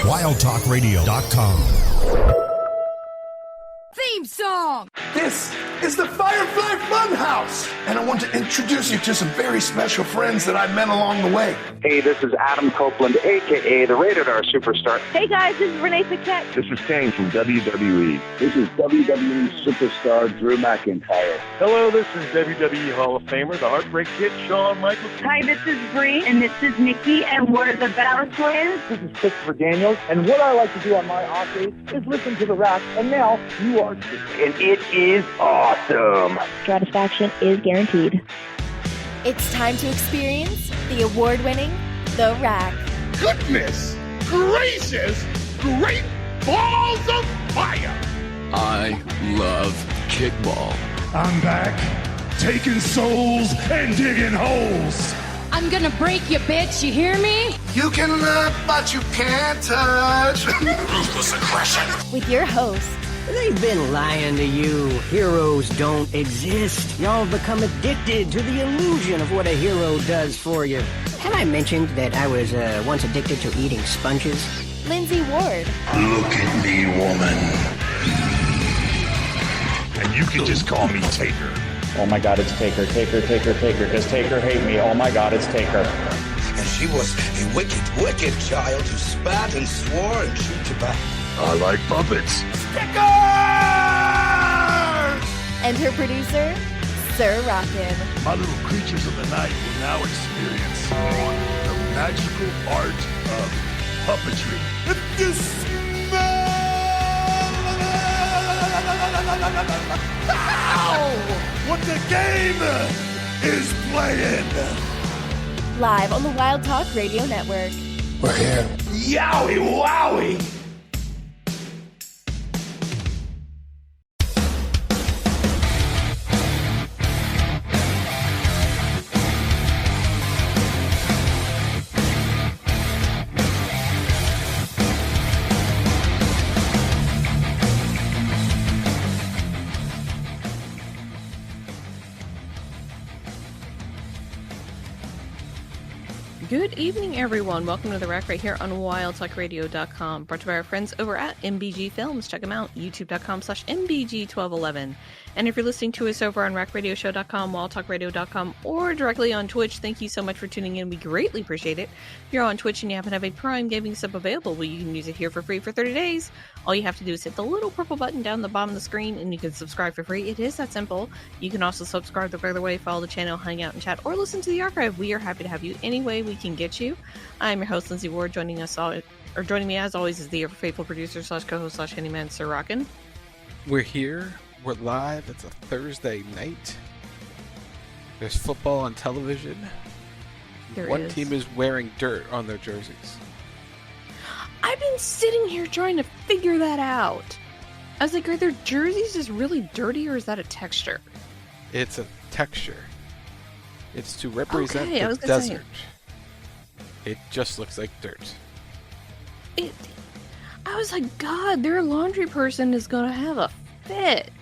wildtalkradio.com. Theme song! This is the Firefly Funhouse, and I want to introduce you to some very special friends that I met along the way. Hey, this is Adam Copeland, a.k.a. the Rated R Superstar. Hey guys, this is Renee Paquette. This is Kane from WWE. This is WWE Superstar Drew McIntyre. Hello, this is WWE Hall of Famer, the Heartbreak Kid, Shawn Michaels. Hi, this is Bree, and this is Nikki, and we're the Battle Twins. This is Christopher Daniels, and what I like to do on my off days is listen to The Rack, and now you are too. And it is awesome. Satisfaction is guaranteed. It's time to experience the award-winning The Rack. Goodness gracious, great balls of fire! I love kickball. I'm back, taking souls and digging holes. I'm gonna break you, bitch, you hear me? You can look, but you can't touch. Ruthless aggression. With your host, They've been lying to you. Heroes don't exist. Y'all become addicted to the illusion of what a hero does for you. Have I mentioned that I was once addicted to eating sponges? Lindsey Ward. Look at me, woman. And you can just call me Taker. Oh my god, it's Taker, Taker, Taker, Taker. Does Taker hate me? Oh my god, it's Taker. And she was a wicked, wicked child who spat and swore and chewed tobacco. I like puppets. Stickers! And her producer, Sir Rockin. My little creatures of the night will now experience the magical art of puppetry. If you smell what the game is playing. Live on the Wild Talk Radio Network. We're here. Yowie wowie! Good evening, everyone. Welcome to The Rack right here on wildtalkradio.com. Brought to you by our friends over at MBG Films. Check them out, youtube.com/MBG1211. And if you're listening to us over on rackradioshow.com, wildtalkradio.com, or directly on Twitch, thank you so much for tuning in. We greatly appreciate it. If you're on Twitch and you happen to have a Prime Gaming sub available, well, you can use it here for free for 30 days. All you have to do is hit the little purple button down the bottom of the screen, and you can subscribe for free. It is that simple. You can also subscribe the regular way, follow the channel, hang out and chat, or listen to the archive. We are happy to have you any way we can get you. I'm your host, Lindsey Ward. Joining me as always is the ever faithful producer / co-host / handyman, Sir Rockin. We're here. We're live. It's a Thursday night. There's football on television. One team is wearing dirt on their jerseys. I've been sitting here trying to figure that out. I was like, are their jerseys just really dirty, or is that a texture? It's a texture. It's to represent the desert. It just looks like dirt. I was like, God, their laundry person is going to have a fit.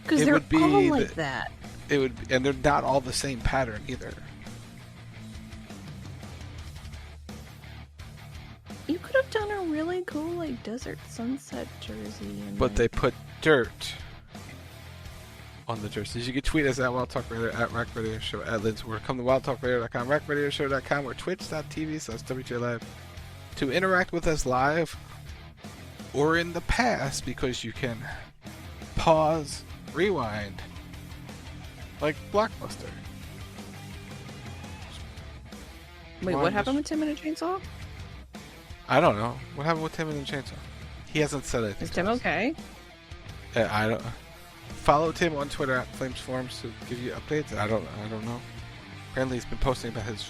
Because they're all like that. It would, and they're not all the same pattern either. You could have done a really cool, like, desert sunset jersey. But they put dirt on the jerseys. You can tweet us at Wild Talk Radio, at Rack Radio Show, at Lindsey Ward. Come to wildtalkradio.com, rackradioshow.com, or twitch.tv/WJ Live to interact with us live or in the past, because you can pause, rewind, like Blockbuster. Wait, what happened with Tim and a Chainsaw? I don't know. What happened with Tim and the Chainsaw? He hasn't said anything. Is Tim okay? I don't. Follow Tim on Twitter at Flames Forums to give you updates. I don't know. Apparently he's been posting about his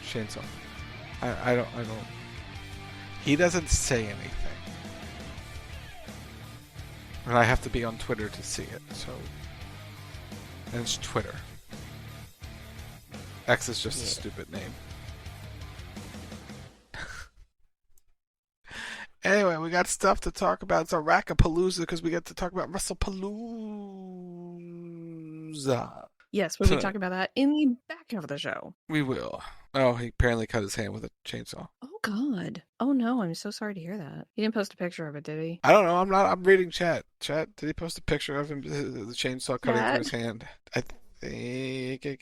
chainsaw. I don't. He doesn't say anything, and I have to be on Twitter to see it. So, and it's Twitter. X is just a stupid name. Anyway, we got stuff to talk about. It's a Rackapalooza because we get to talk about WrestlePalooza. Yes, we'll be talking about that in the back half of the show. We will. Oh, he apparently cut his hand with a chainsaw. Oh, God. Oh, no, I'm so sorry to hear that. He didn't post a picture of it, did he? I don't know. I'm reading chat. Chat, did he post a picture of him, the chainsaw cutting through his hand? I think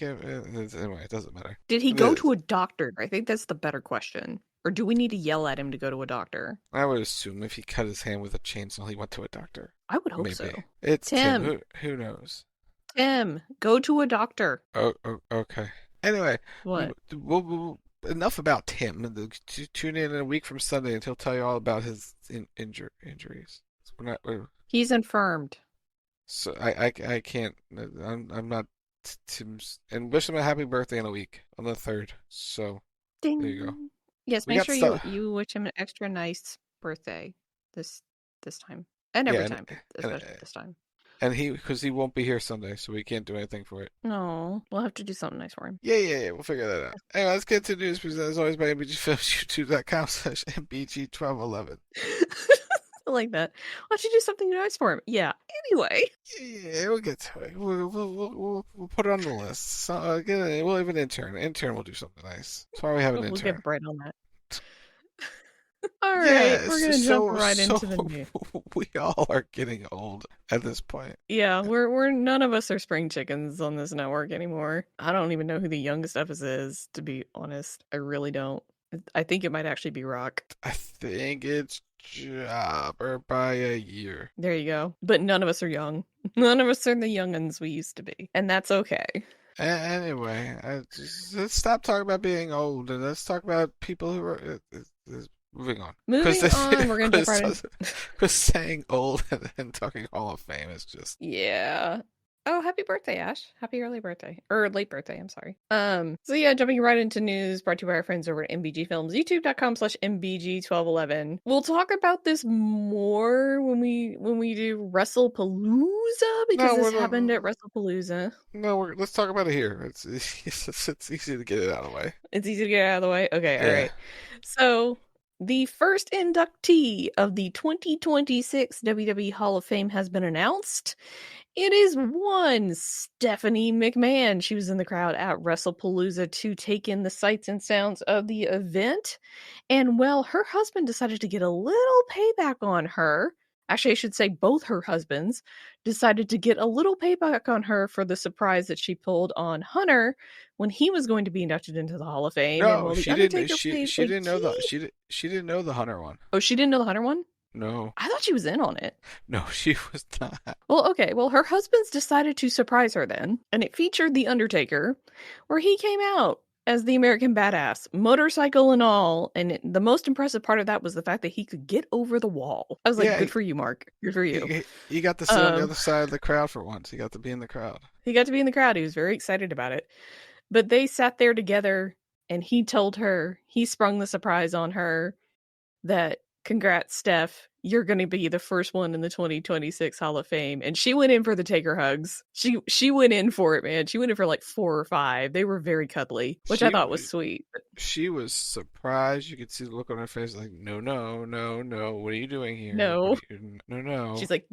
anyway, it doesn't matter. Did he go to a doctor? I think that's the better question. Or do we need to yell at him to go to a doctor? I would assume if he cut his hand with a chainsaw, he went to a doctor. I would hope so. It's Tim. Who knows? Tim, go to a doctor. Oh, okay. Anyway, what? We'll enough about Tim. Tune in a week from Sunday and he'll tell you all about his injuries. He's infirmed. So I can't. I'm not Tim's. And wish him a happy birthday in a week on the 3rd. So Ding. There you go. Yes, make sure you wish him an extra nice birthday this time and every time, especially this time. And because he won't be here Sunday, so we can't do anything for it. No, we'll have to do something nice for him. Yeah, we'll figure that out. Anyway, let's get to news presented as always by MBG Films, youtube.com/MBG1211. I like that. Why don't you do something nice for him? Yeah. Anyway. Yeah, we'll get to it. We'll put it on the list. So, we'll have an intern. Intern will do something nice. That's why we have an intern. We'll get Brett on that. All right, we're gonna jump right into the news. We all are getting old at this point. Yeah, we're none of us are spring chickens on this network anymore. I don't even know who the youngest of us is, to be honest. I really don't. I think it might actually be Rock. I think it's Jobber by a year. There you go. But none of us are young. None of us are the young'uns we used to be, and that's okay. Anyway, let's stop talking about being old and let's talk about people who are. Moving on. We're going to jump right in. Because saying old and then talking Hall of Fame is just... Yeah. Oh, happy birthday, Ash. Happy early birthday. Or late birthday, I'm sorry. So yeah, jumping right into news brought to you by our friends over at MBG Films, youtube.com/MBG1211. We'll talk about this more when we do WrestlePalooza, because this happened at WrestlePalooza. No, let's talk about it here. It's easy to get it out of the way. It's easy to get it out of the way? Okay, all right. So... the first inductee of the 2026 WWE Hall of Fame has been announced. It is one Stephanie McMahon. She was in the crowd at WrestlePalooza to take in the sights and sounds of the event. And, well, her husband decided to get a little payback on her. Actually, I should say both her husbands decided to get a little payback on her for the surprise that she pulled on Hunter when he was going to be inducted into the Hall of Fame. No, she didn't. She didn't know she didn't know the Hunter one. Oh, she didn't know the Hunter one? No. I thought she was in on it. No, she was not. Well, okay. Well, her husband's decided to surprise her then, and it featured The Undertaker, where he came out as the American Badass, motorcycle and all, and the most impressive part of that was the fact that he could get over the wall. I was like, good for you, Mark. Good for you. He got to sit on the other side of the crowd for once. He got to be in the crowd. He got to be in the crowd. He was very excited about it. But they sat there together, and he told her, he sprung the surprise on her that, congrats, Steph, you're going to be the first one in the 2026 Hall of Fame. And she went in for the Taker hugs. She went in for it, man. She went in for like 4 or 5. They were very cuddly, which I thought was sweet. She was surprised. You could see the look on her face like, no. What are you doing here? No. No. She's like,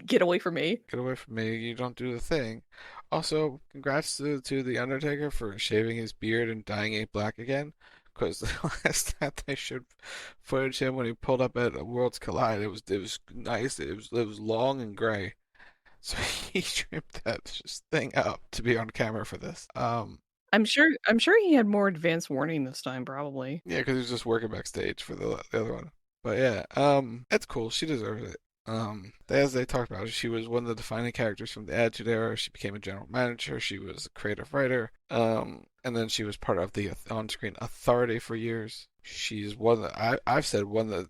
get away from me. Get away from me. You don't do the thing. Also, congrats to The Undertaker for shaving his beard and dyeing it black again. Because the last time they showed footage of him when he pulled up at Worlds Collide, it was nice. It was long and gray, so he trimmed that thing up to be on camera for this. I'm sure he had more advance warning this time, probably. Yeah, because he was just working backstage for the other one. But yeah, that's cool. She deserves it. As they talked about, she was one of the defining characters from the Attitude Era. She became a general manager. She was a creative writer. And then she was part of the on-screen authority for years. She's I've said one of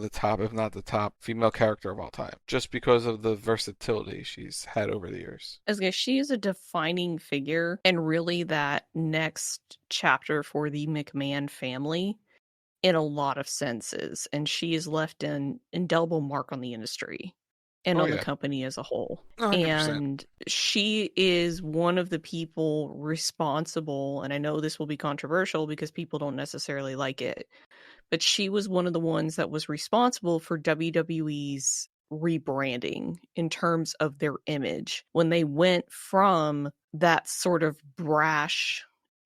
the top, if not the top, female character of all time, just because of the versatility she's had over the years. She is a defining figure, and really that next chapter for the McMahon family in a lot of senses, and she has left an indelible mark on the industry and on the company as a whole. 100%. And she is one of the people responsible, and I know this will be controversial because people don't necessarily like it, but she was one of the ones that was responsible for WWE's rebranding in terms of their image when they went from that sort of brash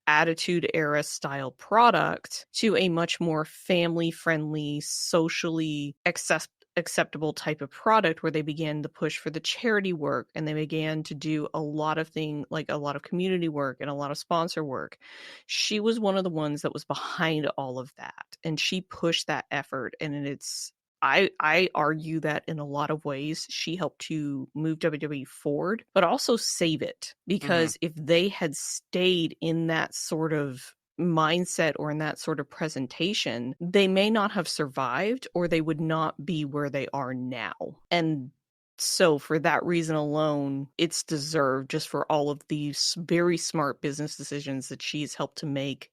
attitude era style product to a much more family friendly, socially acceptable type of product, where they began to push for the charity work, and they began to do a lot of things, like a lot of community work and a lot of sponsor work. She was one of the ones that was behind all of that, and she pushed that effort. And it's I argue that in a lot of ways she helped to move WWE forward, but also save it, because if they had stayed in that sort of mindset or in that sort of presentation, they may not have survived, or they would not be where they are now. And so for that reason alone, it's deserved, just for all of these very smart business decisions that she's helped to make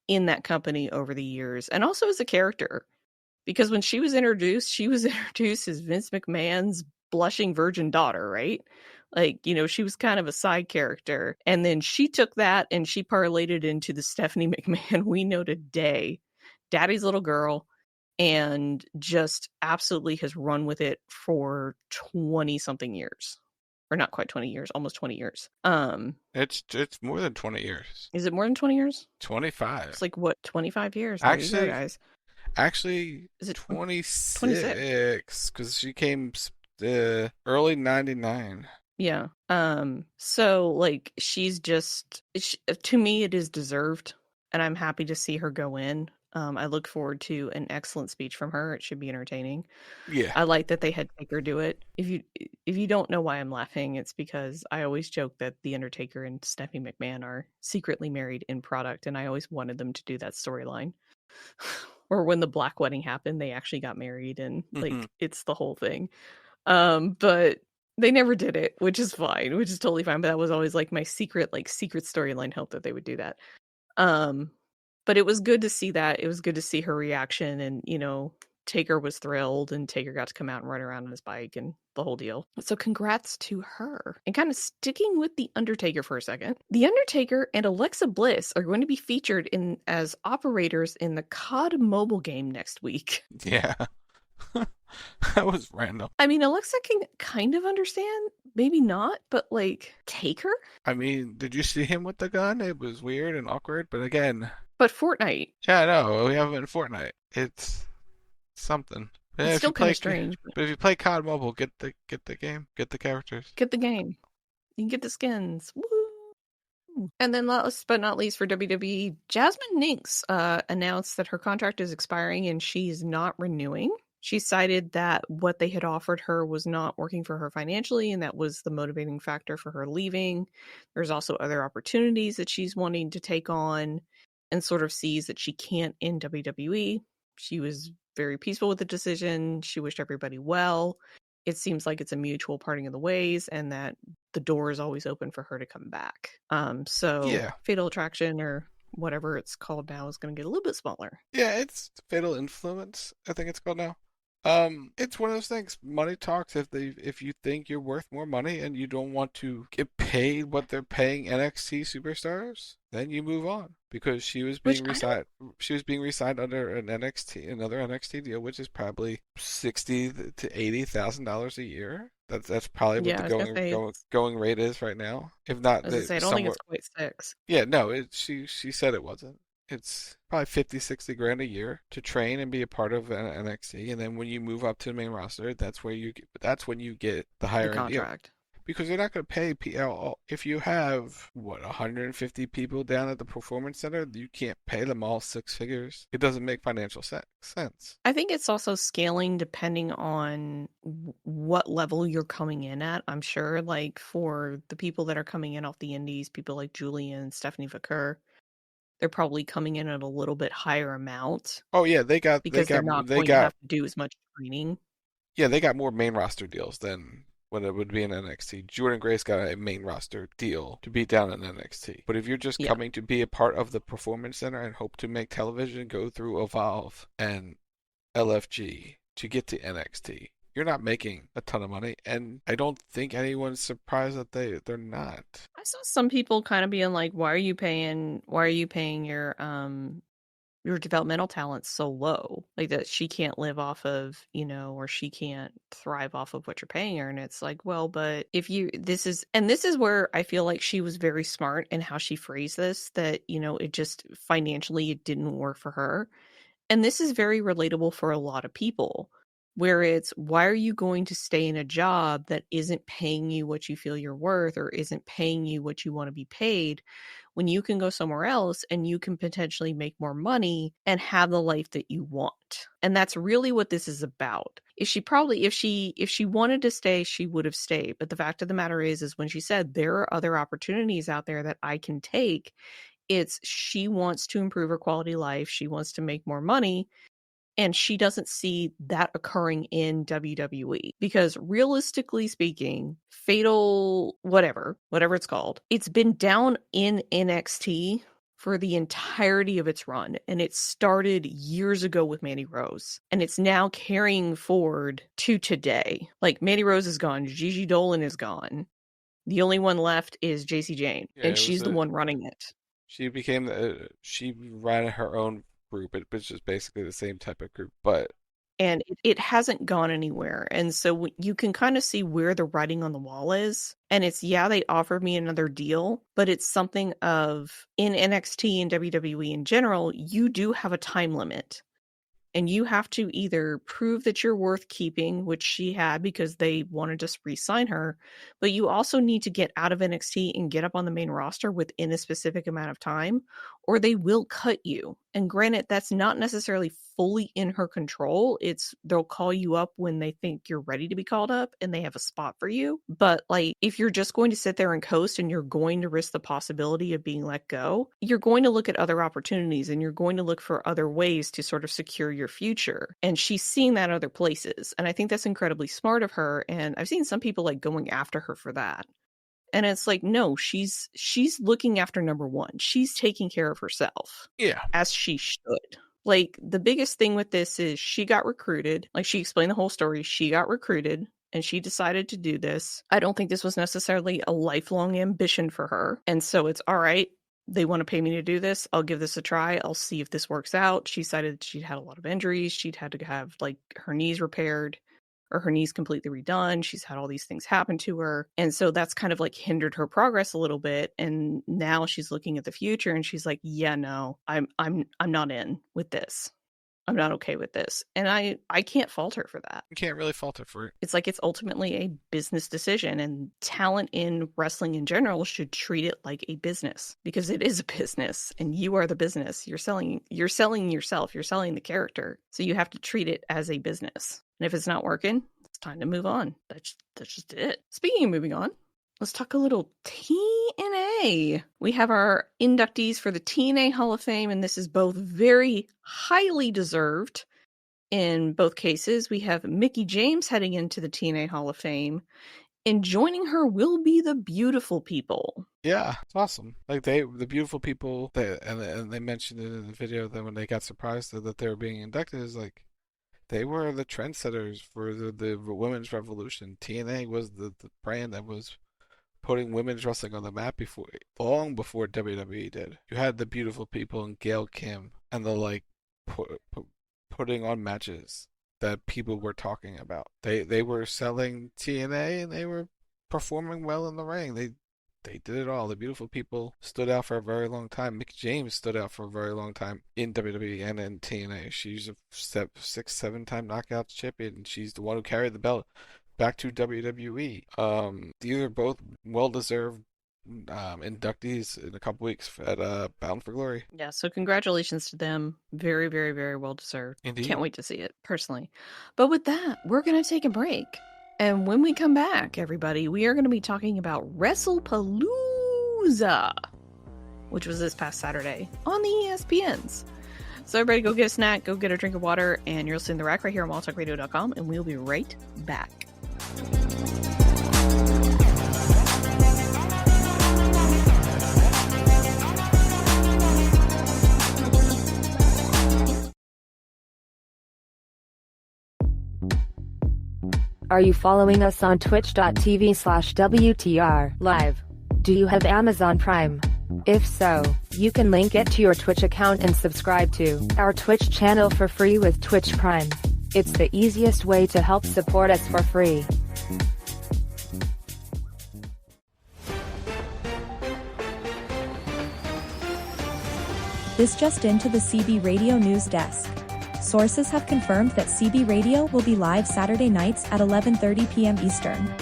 in that company over the years, and also as a character. Because when she was introduced as Vince McMahon's blushing virgin daughter, right? Like, you know, she was kind of a side character. And then she took that and she parlayed it into the Stephanie McMahon we know today, daddy's little girl, and just absolutely has run with it for 20 something years. Or not quite 20 years, almost 20 years. It's more than 20 years. Is it more than 20 years? 25. It's like, what, 25 years? Actually, guys. Actually, is it 26? Because she came early 99. Yeah. So like, she's just, to me, it is deserved, and I'm happy to see her go in. I look forward to an excellent speech from her. It should be entertaining. Yeah. I like that they had Taker do it. If you don't know why I'm laughing, it's because I always joke that The Undertaker and Stephanie McMahon are secretly married in product, and I always wanted them to do that storyline. Or when the Black Wedding happened, they actually got married, and like it's the whole thing. But they never did it, which is fine, which is totally fine. But that was always like my secret storyline hope that they would do that. But it was good to see that. It was good to see her reaction, and you know, Taker was thrilled, and Taker got to come out and run around on his bike and the whole deal. So congrats to her. And kind of sticking with The Undertaker for a second, The Undertaker and Alexa Bliss are going to be featured as operators in the COD mobile game next week. Yeah. That was random. I mean, Alexa can kind of understand, maybe not, but like, Taker? I mean, did you see him with the gun? It was weird and awkward, but again... But Fortnite. Yeah, I know. We have it in Fortnite. It's something. It's still kind of strange. But if you play COD Mobile, get the game, get the characters. Get the game. You can get the skins. Woo! And then last but not least for WWE, Jasmine Ninks announced that her contract is expiring and she's not renewing. She cited that what they had offered her was not working for her financially, and that was the motivating factor for her leaving. There's also other opportunities that she's wanting to take on, and sort of sees that she can't in WWE. She was very peaceful with the decision. She wished everybody well. It seems like it's a mutual parting of the ways, and that the door is always open for her to come back. Yeah. Fatal Attraction, or whatever it's called now, is going to get a little bit smaller. Yeah, it's Fatal Influence, I think it's called now. It's one of those things. Money talks. If you think you're worth more money and you don't want to get paid what they're paying NXT superstars, then you move on. Because she was being re-signed. She was being re-signed under another NXT deal, which is probably $60,000 to $80,000 a year. That's probably what the going rate is right now. If not, I don't think it's quite $6. Yeah, no. She said it wasn't. It's probably $50,000-$60,000 grand a year to train and be a part of NXT, and then when you move up to the main roster, that's when you get the higher end contract. Deal. Because they're not going to pay PL if you have 150 people down at the performance center. You can't pay them all six figures. It doesn't make financial sense. I think it's also scaling depending on what level you're coming in at. I'm sure, like for the people that are coming in off the indies, people like Julian, Stephanie Vaquer, they're probably coming in at a little bit higher amount. Oh yeah, they're not going to have to do as much training. Yeah, they got more main roster deals than what it would be in NXT. Jordan Grace got a main roster deal to be down in NXT. But if you're just coming to be a part of the performance center and hope to make television, go through Evolve and LFG to get to NXT, you're not making a ton of money, and I don't think anyone's surprised that they're not. I saw some people kind of being like, why are you paying your your developmental talent's so low, like that she can't live off of, you know, or she can't thrive off of what you're paying her. And it's like, well, but if you, this is where I feel like she was very smart in how she phrased this, that, you know, it just financially, it didn't work for her. And this is very relatable for a lot of people, where it's, why are you going to stay in a job that isn't paying you what you feel you're worth, or isn't paying you what you want to be paid, when you can go somewhere else and you can potentially make more money and have the life that you want? And that's really what this is about. If she wanted to stay, she would have stayed. But the fact of the matter is when she said, there are other opportunities out there that I can take, it's, she wants to improve her quality of life. She wants to make more money. And she doesn't see that occurring in WWE, because realistically speaking, Fatal, whatever it's called, it's been down in NXT for the entirety of its run. And it started years ago with Mandy Rose. And it's now carrying forward to today. Like, Mandy Rose is gone. Gigi Dolan is gone. The only one left is JC Jane. And she's the one running it. She became she ran her own group. It's just basically the same type of group, and it hasn't gone anywhere. And so you can kind of see where the writing on the wall is. And it's, yeah, they offered me another deal, but it's something of, in NXT and WWE in general, you do have a time limit. And you have to either prove that you're worth keeping, which she had because they wanted to re-sign her, but you also need to get out of NXT and get up on the main roster within a specific amount of time, or they will cut you. And granted, that's not necessarily fully in her control. It's, they'll call you up when they think you're ready to be called up and they have a spot for you. But like, if you're just going to sit there and coast and you're going to risk the possibility of being let go, you're going to look at other opportunities and you're going to look for other ways to sort of secure your future. And she's seeing that other places. And I think that's incredibly smart of her. And I've seen some people like going after her for that. And it's like, no, she's looking after number one. She's taking care of herself. Yeah. As she should. Like, the biggest thing with this is she got recruited. Like, she explained the whole story. She got recruited and she decided to do this. I don't think this was necessarily a lifelong ambition for her. And so it's, all right, they want to pay me to do this. I'll give this a try. I'll see if this works out. She cited she'd had a lot of injuries. She'd had to have like her knees repaired, or her knees completely redone. She's had all these things happen to her. And so that's kind of like hindered her progress a little bit. And now she's looking at the future and she's like, yeah, no, I'm not in with this. I'm not okay with this. And I can't fault her for that. You can't really fault her for it. It's like, it's ultimately a business decision, and talent in wrestling in general should treat it like a business, because it is a business and you are the business. You're selling yourself. You're selling the character. So you have to treat it as a business. And if it's not working, it's time to move on. That's just it. Speaking of moving on, let's talk a little TNA. We have our inductees for the TNA Hall of Fame, and this is both very highly deserved. In both cases, we have Mickie James heading into the TNA Hall of Fame, and joining her will be the Beautiful People. Yeah, it's awesome. Like, the Beautiful People, and they mentioned it in the video that when they got surprised that they were being inducted, is like, they were the trendsetters for the women's revolution. TNA was the brand that was putting women's wrestling on the map long before WWE did. You had the Beautiful People and Gail Kim, and the like putting on matches that people were talking about. They were selling TNA and they were performing well in the ring. They did it all. The Beautiful People stood out for a very long time. Mickie James stood out for a very long time in WWE and in TNA. She's a 6-7-time knockout champion, and she's the one who carried the belt back to WWE. These are both well-deserved inductees in a couple weeks at Bound for Glory. Yeah, so congratulations to them. Very, very, very well-deserved. Indeed. Can't wait to see it, personally. But with that, we're going to take a break. And when we come back, everybody, we are going to be talking about WrestlePalooza, which was this past Saturday on the ESPNs. So everybody go get a snack, go get a drink of water, and you're listening to The Rack right here on wildtalkradio.com, and we'll be right back. Are you following us on twitch.tv/WTR live? Do you have Amazon Prime? If so, You can link it to your Twitch account and subscribe to our Twitch channel for free with Twitch Prime. It's the easiest way to help support us for free. This just into the CB Radio News Desk. Sources have confirmed that CB Radio will be live Saturday nights at 11:30 p.m. Eastern.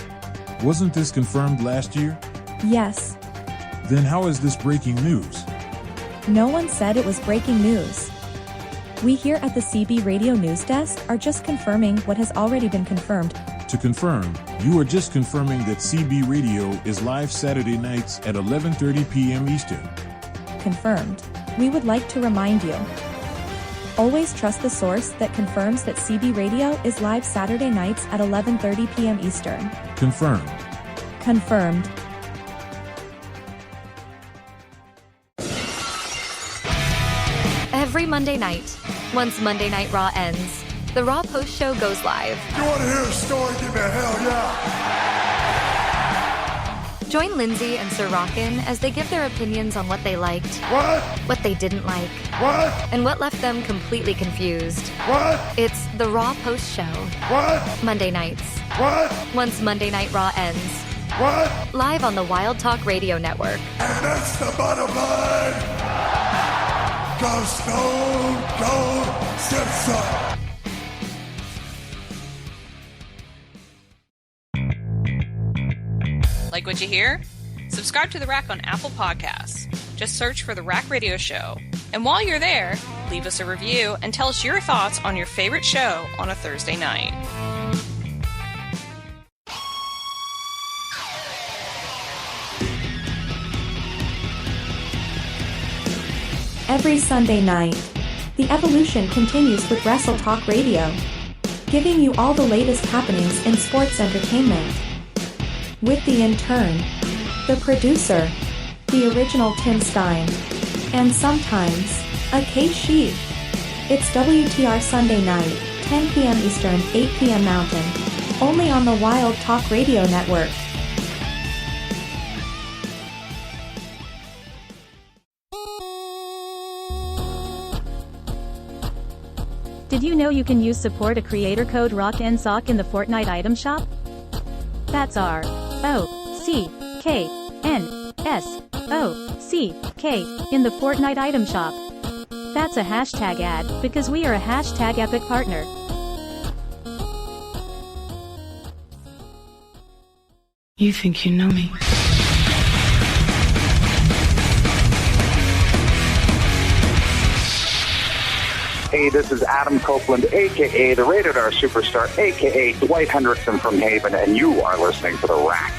Wasn't this confirmed last year? Yes. Then how is this breaking news? No one said it was breaking news. We here at the CB Radio News Desk are just confirming what has already been confirmed. To confirm, you are just confirming that CB Radio is live Saturday nights at 11:30 p.m. Eastern. Confirmed. We would like to remind you. Always trust the source that confirms that CB Radio is live Saturday nights at 11:30 p.m. Eastern. Confirmed. Confirmed. Every Monday night, once Monday Night Raw ends, the Raw Post Show goes live. You want to hear a story? Give me a hell yeah! Join Lindsey and Sir Rockin as they give their opinions on what they liked, what they didn't like, and what left them completely confused. It's the Raw Post Show. Monday nights. Once Monday Night Raw ends. Live on the Wild Talk Radio Network. And that's the bottom line! Go Stone Cold Simpson! Like what you hear? Subscribe to The Rack on Apple Podcasts. Just search for The Rack Radio Show. And while you're there, leave us a review and tell us your thoughts on your favorite show on a Thursday night. Every Sunday night, the evolution continues with Wrestle Talk Radio, giving you all the latest happenings in sports entertainment. With the intern, the producer, the original Tim Stein, and sometimes, a K-Sheep. It's WTR Sunday night, 10 p.m. Eastern, 8 p.m. Mountain, only on the Wild Talk Radio Network. Did you know you can use support a creator code ROCKNSOCK in the Fortnite item shop? That's ROCKNSOCK in the Fortnite item shop. That's a hashtag ad, because we are a hashtag epic partner. You think you know me? Hey, this is Adam Copeland, a.k.a. the Rated R Superstar, a.k.a. Dwight Hendrickson from Haven, and you are listening to The Rack.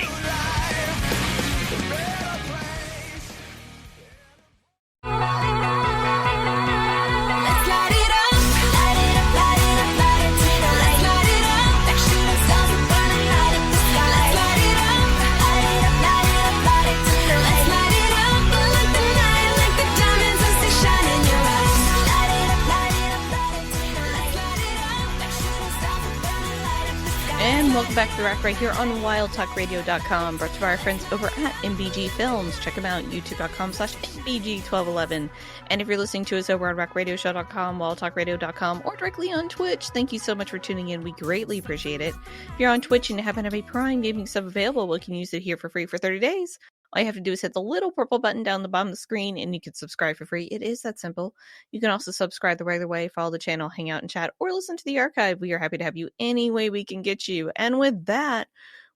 Welcome back to The Rack right here on WildTalkRadio.com, brought to you by our friends over at MBG Films. Check them out, youtube.com/MBG1211. And if you're listening to us over on RackRadioshow.com, WildTalkRadio.com, or directly on Twitch, thank you so much for tuning in. We greatly appreciate it. If you're on Twitch and you happen to have a Prime Gaming sub available, we can use it here for free for 30 days. All you have to do is hit the little purple button down the bottom of the screen and you can subscribe for free. It is that simple. You can also subscribe the regular way, follow the channel, hang out and chat, or listen to the archive. We are happy to have you any way we can get you. And with that,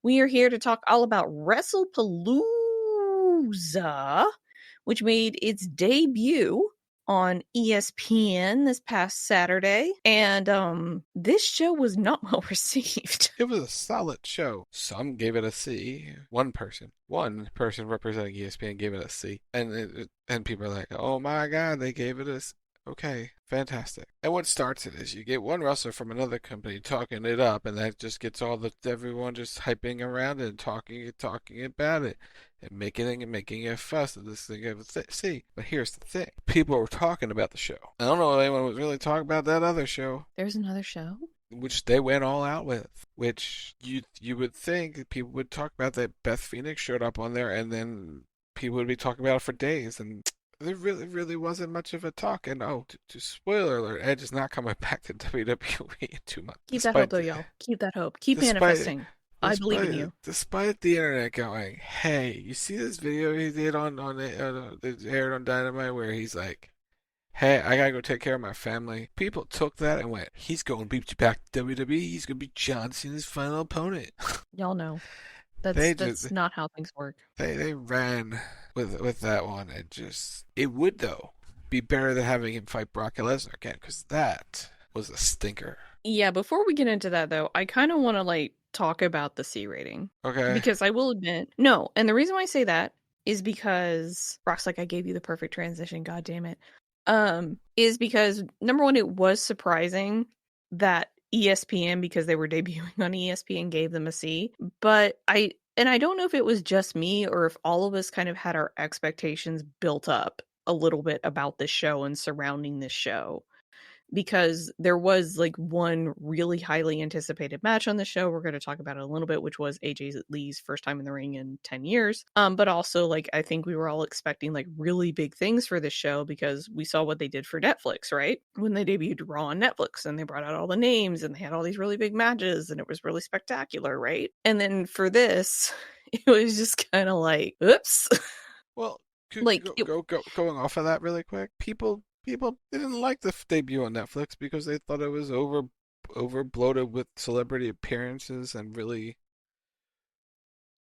we are here to talk all about WrestlePalooza, which made its debut on ESPN this past Saturday, and this show was not well received. It was a solid show. Some gave it a C. One person representing ESPN gave it a C, and people are like, "Oh my God, they gave it a C." Okay, fantastic. And what starts it is you get one wrestler from another company talking it up, and that just gets everyone just hyping around it and talking about it. And making a fuss of this thing. See, but here's the thing. People were talking about the show. I don't know if anyone was really talking about that other show. There's another show? Which they went all out with. Which you would think people would talk about that Beth Phoenix showed up on there, and then people would be talking about it for days. And there really wasn't much of a talk. And to spoiler alert, Edge is not coming back to WWE in 2 months. Keep that hope, though, y'all. Keep that hope. Keep manifesting. I believe in you. Despite the internet going, hey, you see this video he did on it aired on Dynamite where he's like, hey, I gotta go take care of my family. People took that and went, he's going to be back to WWE. He's going to be John Cena's final opponent. Y'all know. That's not how things work. They ran with that one. It would, though, be better than having him fight Brock Lesnar again, because that was a stinker. Yeah, before we get into that, though, I kind of want to, talk about the C rating. Okay. Because I will admit, no, and the reason why I say that is because Brock's like, I gave you the perfect transition, god damn it. Is because, number one, it was surprising that ESPN, because they were debuting on ESPN, gave them a C. But I don't know if it was just me or if all of us kind of had our expectations built up a little bit about this show and surrounding this show. Because there was one really highly anticipated match on the show. We're going to talk about it a little bit, which was AJ Lee's first time in the ring in 10 years. But also I think we were all expecting really big things for this show because we saw what they did for Netflix, right? When they debuted Raw on Netflix and they brought out all the names and they had all these really big matches and it was really spectacular, right? And then for this, it was just kind of oops. Well, going off of that really quick, people didn't like the debut on Netflix because they thought it was over bloated with celebrity appearances and really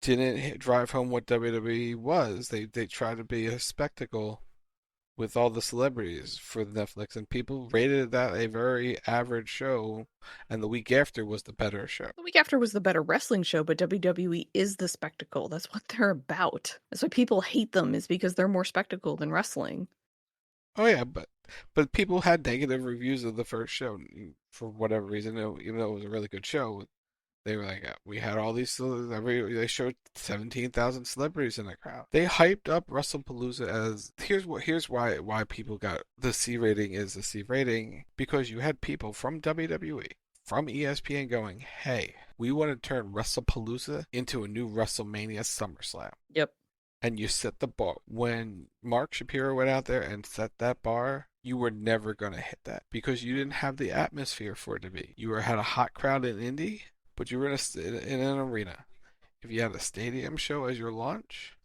didn't drive home what WWE was. They tried to be a spectacle with all the celebrities for Netflix, and people rated that a very average show, and the week after was the better show. The week after was the better wrestling show, but WWE is the spectacle. That's what they're about. That's why people hate them, is because they're more spectacle than wrestling. Oh yeah, but people had negative reviews of the first show for whatever reason. Even though it was a really good show, they were like, we had all these. They showed 17,000 celebrities in the crowd. They hyped up WrestlePalooza as here's why people got the C rating is the C rating, because you had people from WWE, from ESPN going, hey, we want to turn WrestlePalooza into a new WrestleMania SummerSlam. Yep. And you set the bar. When Mark Shapiro went out there and set that bar, you were never going to hit that because you didn't have the atmosphere for it to be. You had a hot crowd in Indy, but you were in an arena. If you had a stadium show as your launch,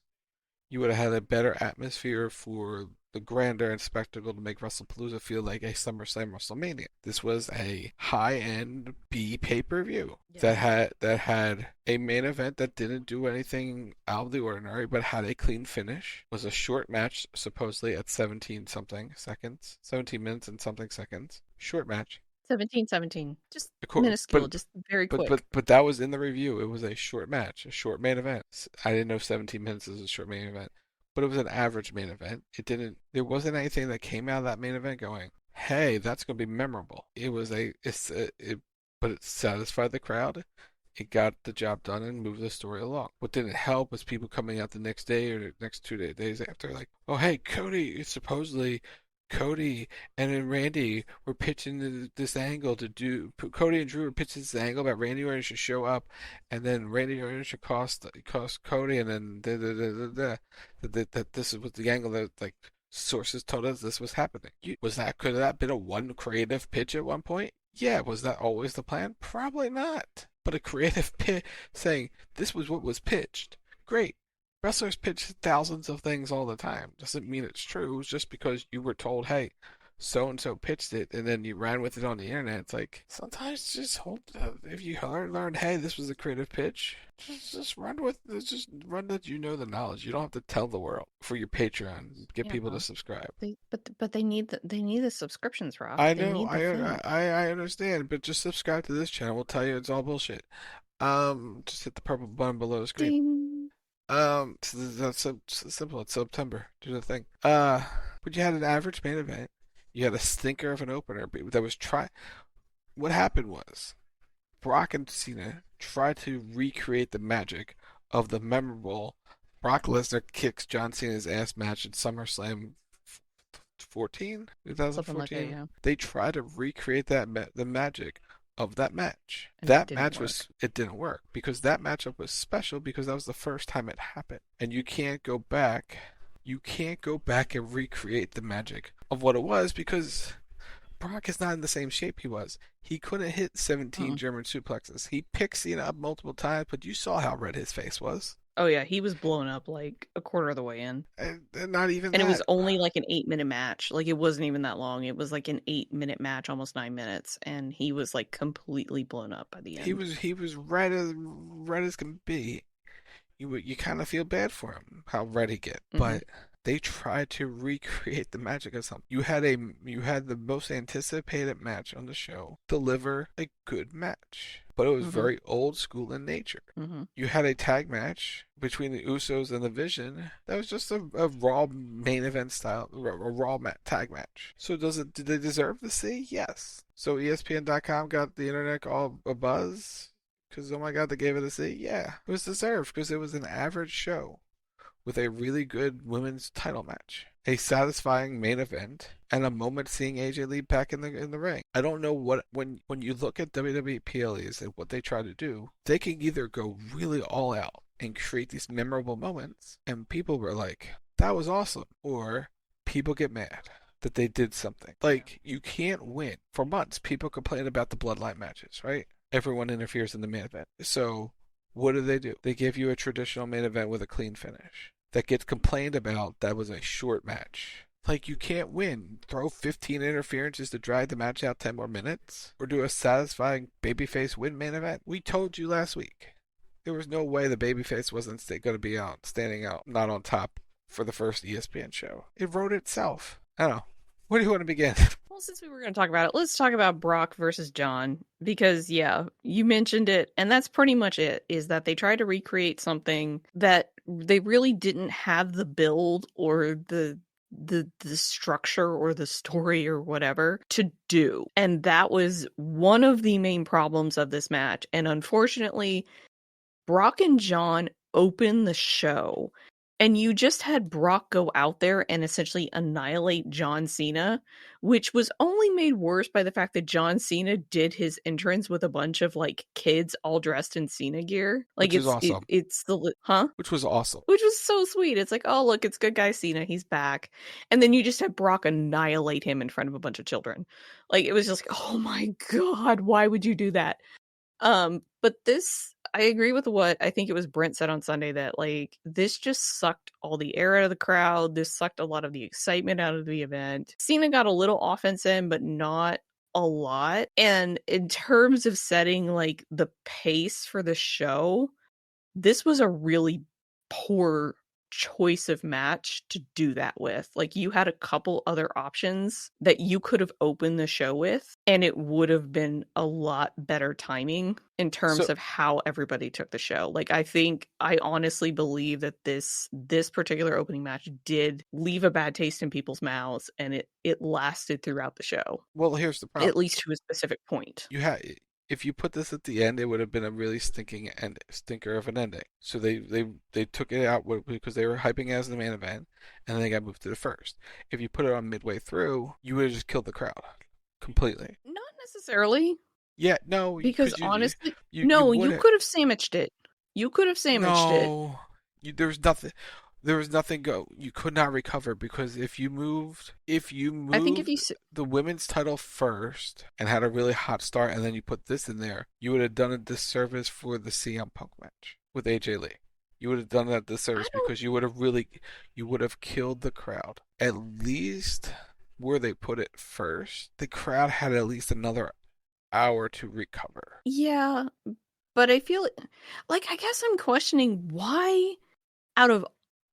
you would have had a better atmosphere for the grandeur and spectacle to make WrestlePalooza feel like a SummerSlam WrestleMania. This was a high-end B pay-per-view that had a main event that didn't do anything out of the ordinary, but had a clean finish. It was a short match, supposedly at 17 minutes and something seconds. Short match. 17. Just minuscule, just very quick. But that was in the review. It was a short match, a short main event. I didn't know 17 minutes was a short main event. But it was an average main event. There wasn't anything that came out of that main event going, hey, that's going to be memorable. But it satisfied the crowd. It got the job done and moved the story along. What didn't help was people coming out the next day or the next 2 days after like, oh, hey, Cody and then Randy were pitching this angle to do. Cody and Drew were pitching this angle about Randy Orton should show up, and then Randy Orton should cost Cody, and then that this was the angle that sources told us this was happening. Could that have been a one creative pitch at one point? Yeah. Was that always the plan? Probably not. But a creative pitch saying this was what was pitched. Great. Wrestlers pitch thousands of things all the time. Doesn't mean it's true. It's just because you were told, hey, so-and-so pitched it, and then you ran with it on the internet. It's like, sometimes just if you learned, hey, this was a creative pitch, just run that you know the knowledge. You don't have to tell the world for your Patreon. Get people to subscribe. But they need the subscriptions, Rob. I know, I understand, but just subscribe to this channel. We'll tell you it's all bullshit. Just hit the purple button below the screen. Ding. So that's so simple. It's September. Do the thing. But you had an average main event. You had a stinker of an opener that was What happened was, Brock and Cena tried to recreate the magic of the memorable Brock Lesnar kicks John Cena's ass match in SummerSlam 2014. Like that, yeah. They tried to recreate the magic of that match. And it didn't work because that matchup was special because that was the first time it happened. And you can't go back You can't go back and recreate the magic of what it was because Brock is not in the same shape he was. He couldn't hit 17 German suplexes. He picked Cena up multiple times, but you saw how red his face was. Oh yeah, he was blown up like a quarter of the way in. And not even And that. it was only like an 8-minute match. Like it wasn't even that long. It was like an 8-minute match, almost 9 minutes, and he was like completely blown up by the end. He was red as can be. You kind of feel bad for him, how red he get. But they tried to recreate the magic of something. You had the most anticipated match on the show deliver a good match. But it was very old school in nature. You had a tag match between the Usos and the Vision that was just a Raw main event style, a Raw tag match. So did they deserve to see? Yes. So ESPN.com got the internet all abuzz because, oh my God, they gave it a C? Yeah. It was deserved because it was an average show with a really good women's title match, a satisfying main event, and a moment seeing AJ Lee back in the ring. I don't know what when you look at WWE PLEs and what they try to do, they can either go really all out and create these memorable moments, and people were like, "That was awesome," or people get mad that they did something. Like you can't win. For months, people complain about the bloodline matches, right? Everyone interferes in the main event. So what do? They give you a traditional main event with a clean finish that gets complained about that was a short match. Like, you can't win. Throw 15 interferences to drag the match out 10 more minutes? Or do a satisfying babyface win main event? We told you last week. There was no way the babyface wasn't going to be standing out, not on top for the first ESPN show. It wrote itself. I don't know. Where do you want to begin? Well, since we were going to talk about it, let's talk about Brock versus John. Because, yeah, you mentioned it, and that's pretty much it, is that they tried to recreate something that they really didn't have the build or the structure or the story or whatever to do. And that was one of the main problems of this match. And unfortunately, Brock and John opened the show, and you just had Brock go out there and essentially annihilate John Cena, which was only made worse by the fact that John Cena did his entrance with a bunch of like kids all dressed in Cena gear. Like, which is awesome. Which was awesome. Which was so sweet. It's like, oh look, it's good guy Cena, he's back. And then you just had Brock annihilate him in front of a bunch of children. Like, it was just like, oh my God, why would you do that? But this, I agree with what I think it was Brent said on Sunday, that like this just sucked all the air out of the crowd. This sucked a lot of the excitement out of the event. Cena got a little offense in, but not a lot. And in terms of setting like the pace for the show, this was a really poor choice of match to do that with. Like, you had a couple other options that you could have opened the show with, and it would have been a lot better timing in terms of how everybody took the show. Like, I honestly believe that this particular opening match did leave a bad taste in people's mouths, and it lasted throughout the show. Well, here's the problem. At least to a specific point. If you put this at the end, it would have been a really stinker of an ending. So they took it out because they were hyping it as the main event, and then they got moved to the first. If you put it on midway through, you would have just killed the crowd completely. Not necessarily. Yeah, no. Because honestly, you could have sandwiched it. You could have sandwiched it. There was nothing. There was nothing you could not recover, because if you moved the women's title first and had a really hot start, and then you put this in there, you would have done a disservice for the CM Punk match with AJ Lee. You would have done that disservice because you would have killed the crowd. At least where they put it first, the crowd had at least another hour to recover. Yeah, but I feel like, I guess I'm questioning why, out of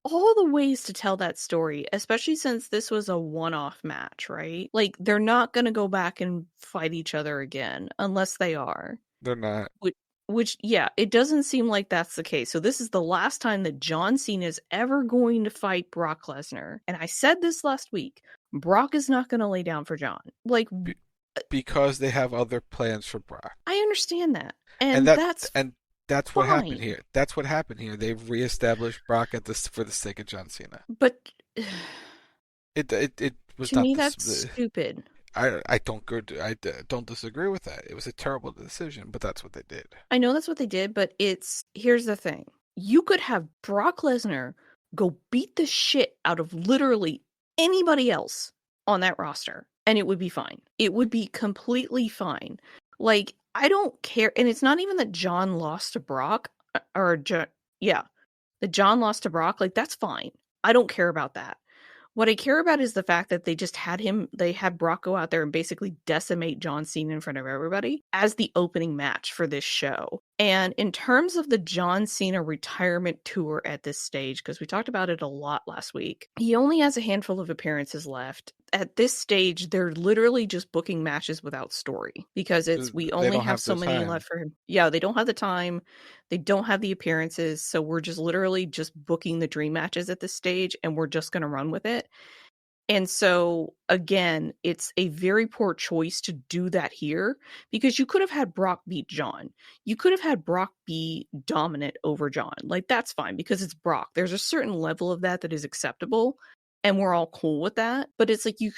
all the ways to tell that story, especially since this was a one-off match, right? Like, they're not going to go back and fight each other again unless they are. They're not. Which, yeah, it doesn't seem like that's the case. So this is the last time that John Cena is ever going to fight Brock Lesnar. And I said this last week, Brock is not going to lay down for John. Like, because they have other plans for Brock. I understand that. And that's what happened here. That's what happened here. They've reestablished Brock for the sake of John Cena. But it was, to me, that's stupid. I don't disagree with that. It was a terrible decision, but that's what they did. I know that's what they did, but here's the thing. You could have Brock Lesnar go beat the shit out of literally anybody else on that roster, and it would be fine. It would be completely fine. Like, I don't care. And it's not even that John lost to Brock, that John lost to Brock. Like, that's fine. I don't care about that. What I care about is the fact that they had Brock go out there and basically decimate John Cena in front of everybody as the opening match for this show. And in terms of the John Cena retirement tour at this stage, because we talked about it a lot last week, he only has a handful of appearances left. At this stage, they're literally just booking matches without story because we only have so many left for him. Yeah, they don't have the time. They don't have the appearances. So we're just literally just booking the dream matches at this stage, and we're just going to run with it. And so, again, it's a very poor choice to do that here because you could have had Brock beat John. You could have had Brock be dominant over John. Like, that's fine because it's Brock. There's a certain level of that is acceptable. And we're all cool with that. But it's like you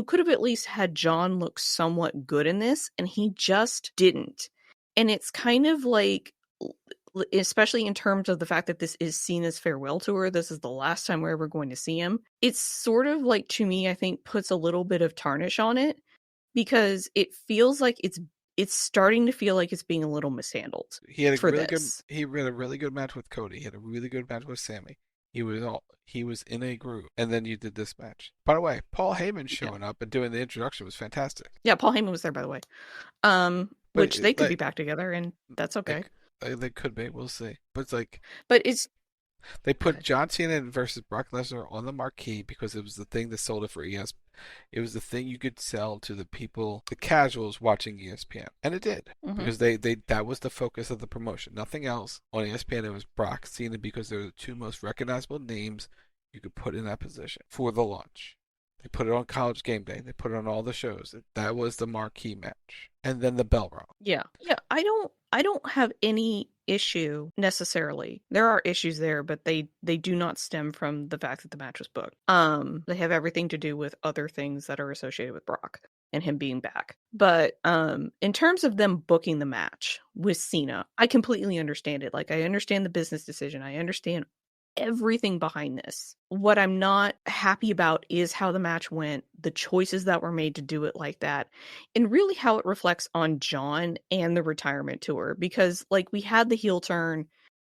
could have at least had John look somewhat good in this, and he just didn't. And it's kind of like, especially in terms of the fact that this is Cena's farewell tour, this is the last time we're ever going to see him. It's sort of like, to me, I think puts a little bit of tarnish on it because it feels like it's starting to feel like it's being a little mishandled. He had a really good match with Cody. He had a really good match with Sammy. He was in a groove, and then you did this match. By the way, Paul Heyman showing up and doing the introduction was fantastic. Yeah, Paul Heyman was there, by the way. Which they could be back together, and that's okay. They could be. We'll see. But they put John Cena versus Brock Lesnar on the marquee because it was the thing that sold it for ESPN. It was the thing you could sell to the people, the casuals watching ESPN, and it did because that was the focus of the promotion. Nothing else on ESPN. It was Brock Cena because they're the two most recognizable names you could put in that position for the launch. They put it on College Game Day. They put it on all the shows. That was the marquee match, and then the bell rung. Yeah. I don't have any issue necessarily. There are issues there, but they do not stem from the fact that the match was booked. They have everything to do with other things that are associated with Brock and him being back. But in terms of them booking the match with Cena, I completely understand it. Like, I understand the business decision. I understand everything behind this. What I'm not happy about is how the match went, the choices that were made to do it like that, and really how it reflects on John and the retirement tour. Because, like, we had the heel turn.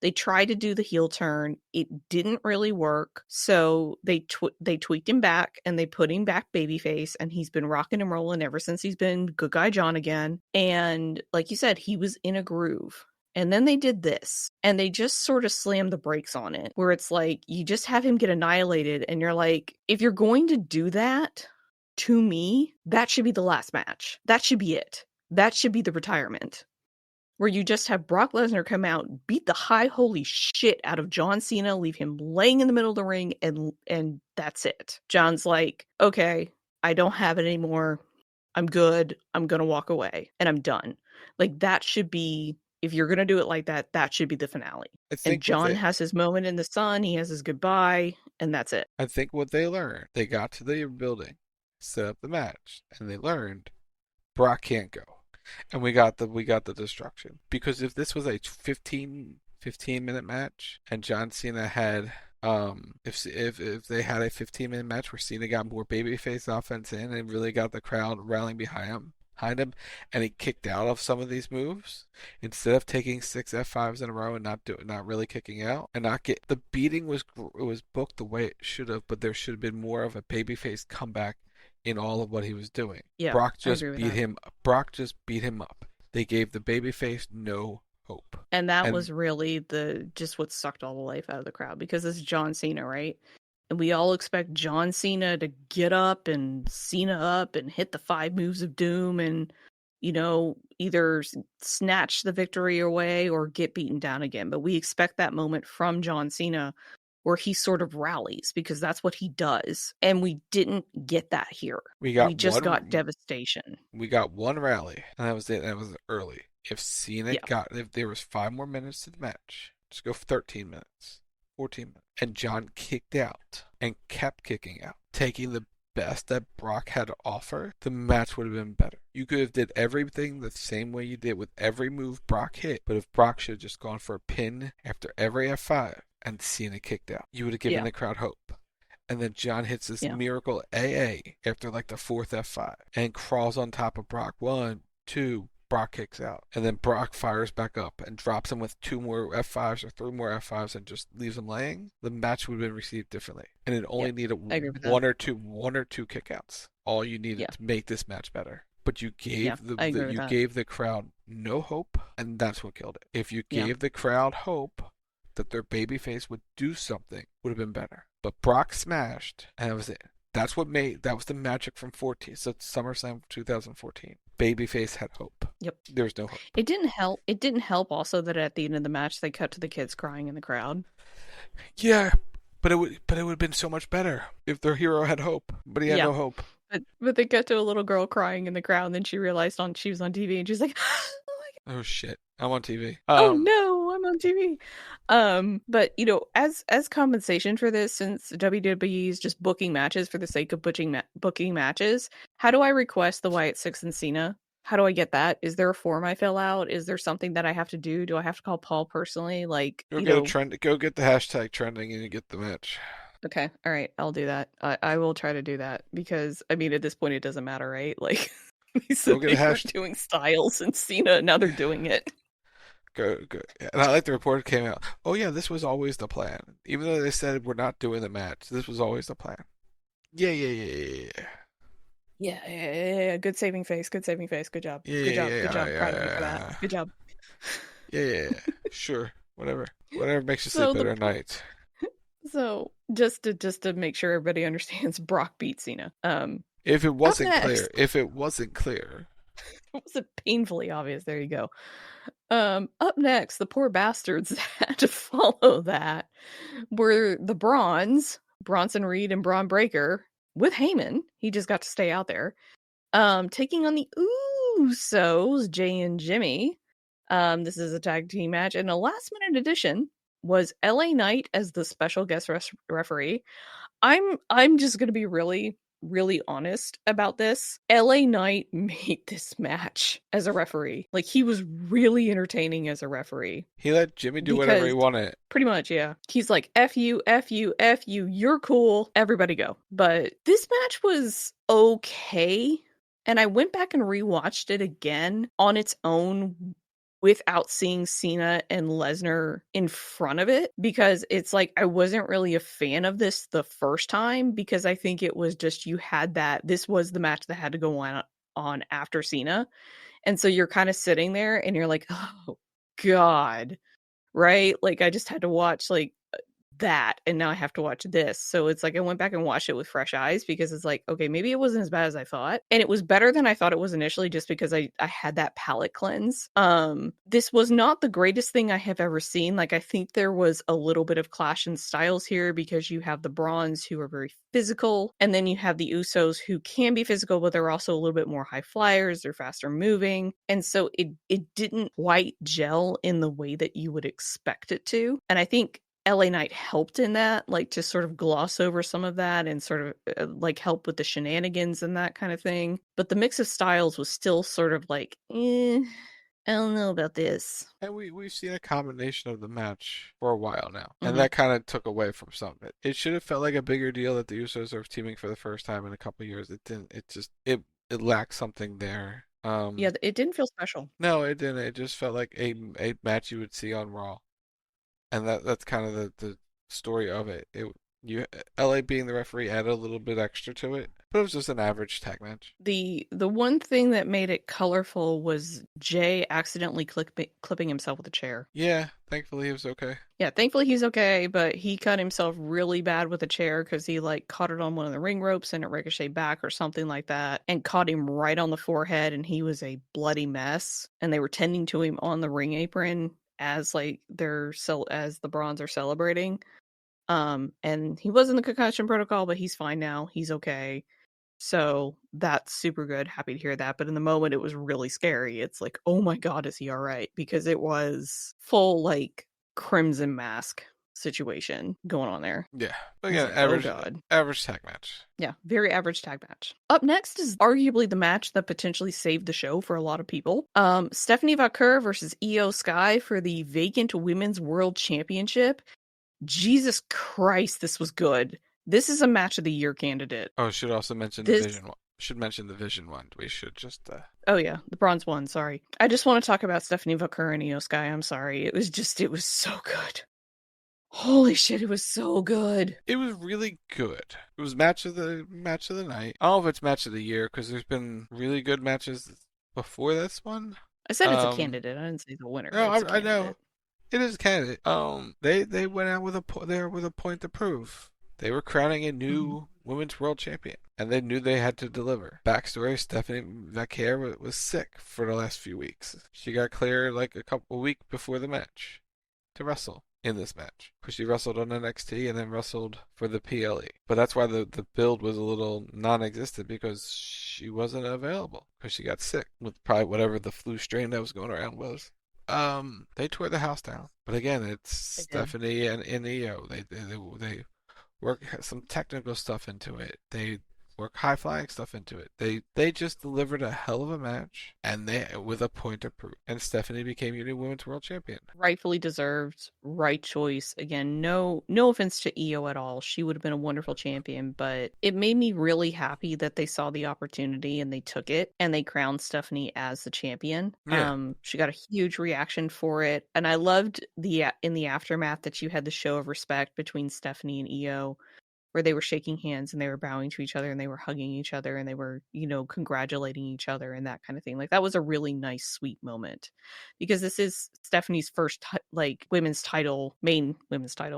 They tried to do the heel turn. It didn't really work. So they tweaked him back and they put him back babyface, and he's been rocking and rolling ever since he's been Good Guy John again. And like you said, he was in a groove. And then they did this, and they just sort of slammed the brakes on it, where it's like, you just have him get annihilated, and you're like, if you're going to do that, to me, that should be the last match. That should be it. That should be the retirement. Where you just have Brock Lesnar come out, beat the high holy shit out of John Cena, leave him laying in the middle of the ring, and that's it. John's like, okay, I don't have it anymore. I'm good. I'm going to walk away, and I'm done. Like, that should be... If you're going to do it like that, that should be the finale. And John has his moment in the sun, he has his goodbye, and that's it. I think what they learned, they got to the building, set up the match, and they learned Brock can't go. And we got the destruction. Because if this was a 15-minute match and John Cena had if they had a 15-minute match where Cena got more babyface offense in and really got the crowd rallying behind him, and he kicked out of some of these moves instead of taking 6 F5s in a row and not really kicking out and not get the beating was booked the way it should have, but there should have been more of a babyface comeback in all of what he was doing. Yeah, Brock just beat him up. They gave the babyface no hope, and that was really just what sucked all the life out of the crowd, because it's John Cena, right? And we all expect John Cena to get up and Cena up and hit the 5 moves of doom and, you know, either snatch the victory away or get beaten down again. But we expect that moment from John Cena where he sort of rallies, because that's what he does. And we didn't get that here. We just got devastation. We got one rally, and that was it. That was early. If if there was 5 more minutes to the match, just go for 13 minutes. 14 minutes. And John kicked out and kept kicking out, taking the best that Brock had to offer, the match would have been better. You could have did everything the same way you did with every move Brock hit, but if Brock should have just gone for a pin after every F5, and Cena kicked out. You would have given the crowd hope. And then John hits this miracle AA after like the 4th F5 and crawls on top of Brock. 1, 2, Brock kicks out. And then Brock fires back up and drops him with 2 more F5s or 3 more F5s and just leaves him laying. The match would have been received differently. And it only needed one or two kickouts. All you needed to make this match better. But you gave gave the crowd no hope, and that's what killed it. If you gave the crowd hope that their babyface would do something, would have been better. But Brock smashed, and that was it. That was the magic from 14. So SummerSlam 2014. Babyface had hope. Yep. There was no hope. It didn't help. It didn't help also that at the end of the match they cut to the kids crying in the crowd. Yeah, but it would have been so much better if their hero had hope, but he had no hope. But they cut to a little girl crying in the crowd, and then she realized she was on TV, and she's like, "Oh shit, I'm on TV." Oh no, I'm on TV. But as compensation for this, since WWE is just booking matches for the sake of booking matches, how do I request the Wyatt Six and Cena? How do I get that? Is there a form I fill out? Is there something that I have to do? Do I have to call Paul personally? Like, go get the hashtag trending and you get the match. Okay, all right, I'll do that. I will try to do that because at this point it doesn't matter, right? Like, they were doing Styles and Cena, now they're doing it. Go. And I like the report came out. Oh yeah, this was always the plan. Even though they said we're not doing the match, this was always the plan. Yeah. Yeah. Good saving face. Good job. Good job. Proud of you for that. Good job. Yeah. Sure. Whatever makes you sleep better at night. So just to make sure everybody understands, Brock beat Cena. If it wasn't clear, it wasn't painfully obvious. There you go. Up next, the poor bastards that had to follow that were the Bronson Reed and Braun Breaker with Heyman. He just got to stay out there. Taking on the Usos, Jay and Jimmy. This is a tag team match, and a last minute addition was LA Knight as the special guest referee. I'm just going to be really, really honest about this. LA Knight made this match as a referee. Like, he was really entertaining as a referee. He let Jimmy do whatever he wanted. Pretty much, yeah. He's like, F you, you're cool, everybody go. But this match was okay. And I went back and rewatched it again on its own without seeing Cena and Lesnar in front of it, because it's like I wasn't really a fan of this the first time, because I think it was just this was the match that had to go on after Cena. And so you're kind of sitting there and you're like, oh God, right? Like, I just had to watch like that, and now I have to watch this. So it's like I went back and watched it with fresh eyes, because it's like, okay, maybe it wasn't as bad as I thought, and it was better than I thought it was initially, just because I had that palate cleanse. This was not the greatest thing I have ever seen. Like, I think there was a little bit of clash in styles here, because you have the Brawns who are very physical, and then you have the Usos who can be physical, but they're also a little bit more high flyers, they're faster moving, and so it didn't quite gel in the way that you would expect it to. And I think LA Knight helped in that, like, to sort of gloss over some of that and sort of like help with the shenanigans and that kind of thing. But the mix of styles was still sort of like, I don't know about this. And we've seen a combination of the match for a while now, and that kind of took away from some of it. It should have felt like a bigger deal that the Usos are teaming for the first time in a couple of years. It didn't. It lacked something there. Yeah, it didn't feel special. No, it didn't. It just felt like a match you would see on Raw. And that's kind of the story of it. LA being the referee added a little bit extra to it, but it was just an average tag match. The one thing that made it colorful was Jay accidentally clipping himself with a chair. Yeah, thankfully he was okay. Yeah, thankfully he's okay, but he cut himself really bad with a chair because he like caught it on one of the ring ropes and it ricocheted back or something like that, and caught him right on the forehead, and he was a bloody mess. And they were tending to him on the ring apron as like as the Brawns are celebrating. And he was in the concussion protocol, but he's fine now. He's okay. So that's super good. Happy to hear that. But in the moment, it was really scary. It's like, oh my God, is he all right? Because it was full like Crimson Mask situation going on there. Yeah. Again, average tag match. Yeah, very average tag match. Up next is arguably the match that potentially saved the show for a lot of people. Stephanie Vaquer versus Io Sky for the vacant Women's World Championship. Jesus Christ, this was good. This is a match of the year candidate. Oh, should also mention the Vision one. Should mention the Vision one. We should just. Oh yeah, the bronze one. Sorry, I just want to talk about Stephanie Vaquer and Io Sky. I'm sorry. It was so good. Holy shit, it was so good. It was really good. It was match of the night. I don't know if it's match of the year because there's been really good matches before this one. I said it's a candidate. I didn't say the winner. No, I know. It is a candidate. They went out with a point to prove. They were crowning a new women's world champion, and they knew they had to deliver. Backstory: Stephanie Vaquer was sick for the last few weeks. She got cleared like a week before the match to wrestle in this match, because she wrestled on NXT and then wrestled for the PLE. But that's why the build was a little non-existent, because she wasn't available because she got sick with probably whatever the flu strain that was going around was. They tore the house down, but again, it's Stephanie and Io. They work some technical stuff into it. They work high flying stuff into it. They just delivered a hell of a match, and they with a point to prove. And Stephanie became your new women's world champion. Rightfully deserved, right choice. Again, no offense to Io at all. She would have been a wonderful champion, but it made me really happy that they saw the opportunity and they took it, and they crowned Stephanie as the champion. Yeah. She got a huge reaction for it, and I loved in the aftermath that you had the show of respect between Stephanie and Io, where they were shaking hands and they were bowing to each other and they were hugging each other and they were, congratulating each other and that kind of thing. Like, that was a really nice, sweet moment, because this is Stephanie's first, main women's title,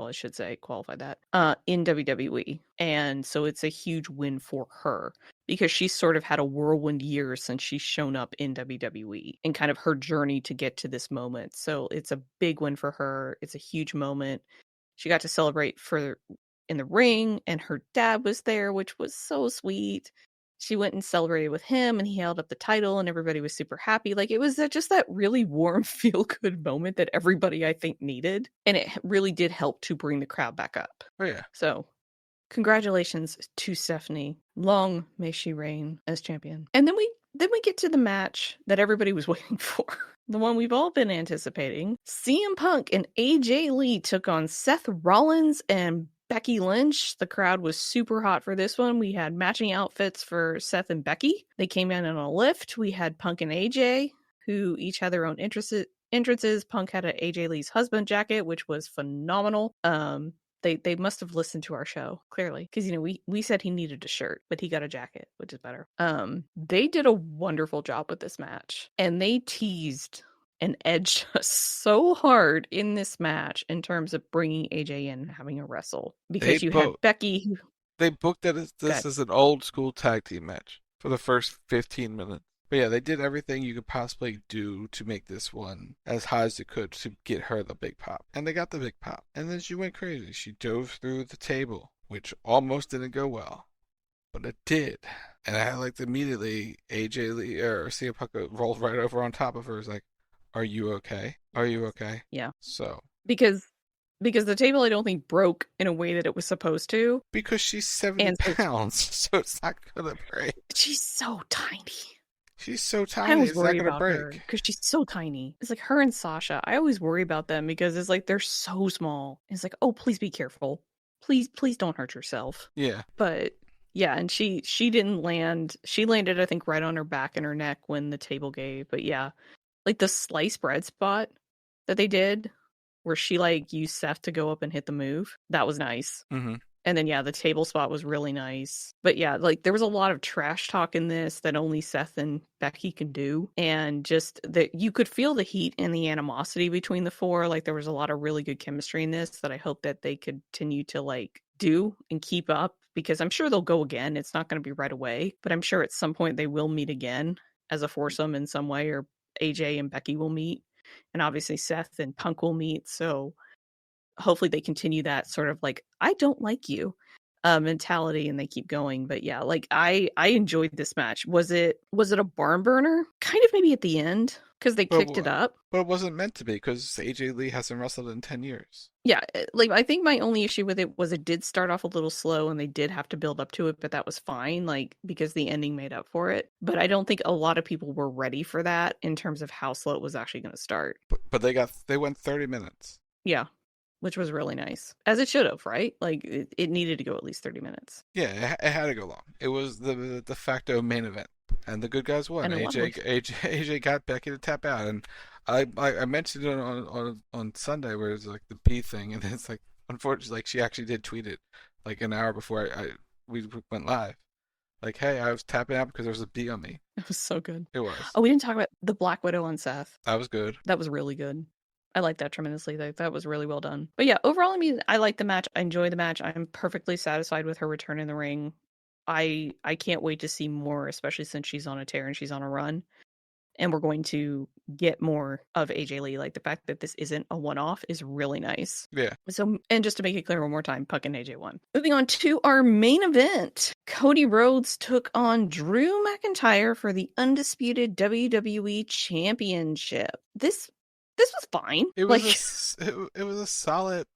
I should say, qualify that, in WWE. And so it's a huge win for her, because she's sort of had a whirlwind year since she's shown up in WWE and kind of her journey to get to this moment. So it's a big win for her. It's a huge moment. She got to celebrate in the ring, and her dad was there, which was so sweet. She went and celebrated with him, and he held up the title, and everybody was super happy. Like, it was just that really warm, feel-good moment that everybody, I think, needed, and it really did help to bring the crowd back up. Oh yeah. So, congratulations to Stephanie. Long may she reign as champion. And then we get to the match that everybody was waiting for. The one we've all been anticipating. CM Punk and AJ Lee took on Seth Rollins and Becky Lynch. The crowd was super hot for this one. We had matching outfits for Seth and Becky. They came in on a lift. We had Punk and AJ, who each had their own entrances. Punk had an AJ Lee's husband jacket, which was phenomenal. They must have listened to our show, clearly, because we said he needed a shirt, but he got a jacket, which is better. They did a wonderful job with this match, and they teased and edged us so hard in this match in terms of bringing AJ in and having a wrestle, because you had Becky. They booked this as an old school tag team match for the first 15 minutes. But yeah, they did everything you could possibly do to make this one as high as it could to get her the big pop. And they got the big pop. And then she went crazy. She dove through the table, which almost didn't go well, but it did. And I liked immediately AJ Lee or CM Punk rolled right over on top of her. It was like, "Are you okay? Are you okay?" Yeah. So because the table, I don't think, broke in a way that it was supposed to. Because she's 70 pounds, so it's not gonna break. She's so tiny. She's so tiny. I always it's worry not gonna about break. her because she's so tiny. It's like her and Sasha. I always worry about them because it's like they're so small. It's like, oh, please be careful. Please don't hurt yourself. Yeah. But yeah, and she didn't land. She landed, I think, right on her back and her neck when the table gave. But yeah, like the sliced bread spot that they did, where she used Seth to go up and hit the move. That was nice. Mm-hmm. And then, yeah, the table spot was really nice. But yeah, there was a lot of trash talk in this that only Seth and Becky can do. And just that you could feel the heat and the animosity between the four. There was a lot of really good chemistry in this that I hope that they continue to do and keep up, because I'm sure they'll go again. It's not going to be right away, but I'm sure at some point they will meet again as a foursome in some way, or AJ and Becky will meet. And obviously Seth and Punk will meet. So hopefully they continue that sort of I don't like you mentality, and they keep going. But yeah, I enjoyed this match. Was it a barn burner? Kind of, maybe at the end, because they kicked it up. But it wasn't meant to be, because AJ Lee hasn't wrestled in 10 years. Yeah, I think my only issue with it was it did start off a little slow, and they did have to build up to it, but that was fine, because the ending made up for it. But I don't think a lot of people were ready for that in terms of how slow it was actually going to start. But they went 30 minutes. Yeah. which was really nice. As it should have, right? Like, it needed to go at least 30 minutes. Yeah, it had to go long. It was the de facto main event. And the good guys won. AJ got Becky to tap out. And I mentioned it on Sunday where it's like the B thing. And it's like, unfortunately, like she actually did tweet it like an hour before we went live. Like, hey, I was tapping out because there was a bee on me. It was so good. It was. Oh, we didn't talk about the Black Widow on Seth. That was good. That was really good. I liked that tremendously. That was really well done. But yeah, overall, I mean, I like the match. I enjoy the match. I'm perfectly satisfied with her return in the ring. I can't wait to see more, especially since she's on a tear and she's on a run. And we're going to get more of AJ Lee. Like, the fact that this isn't a one-off is really nice. Yeah. So, and just to make it clear one more time, Puck and AJ won. Moving on to our main event. Cody Rhodes took on Drew McIntyre for the undisputed WWE Championship. This was fine. It was it was a solid,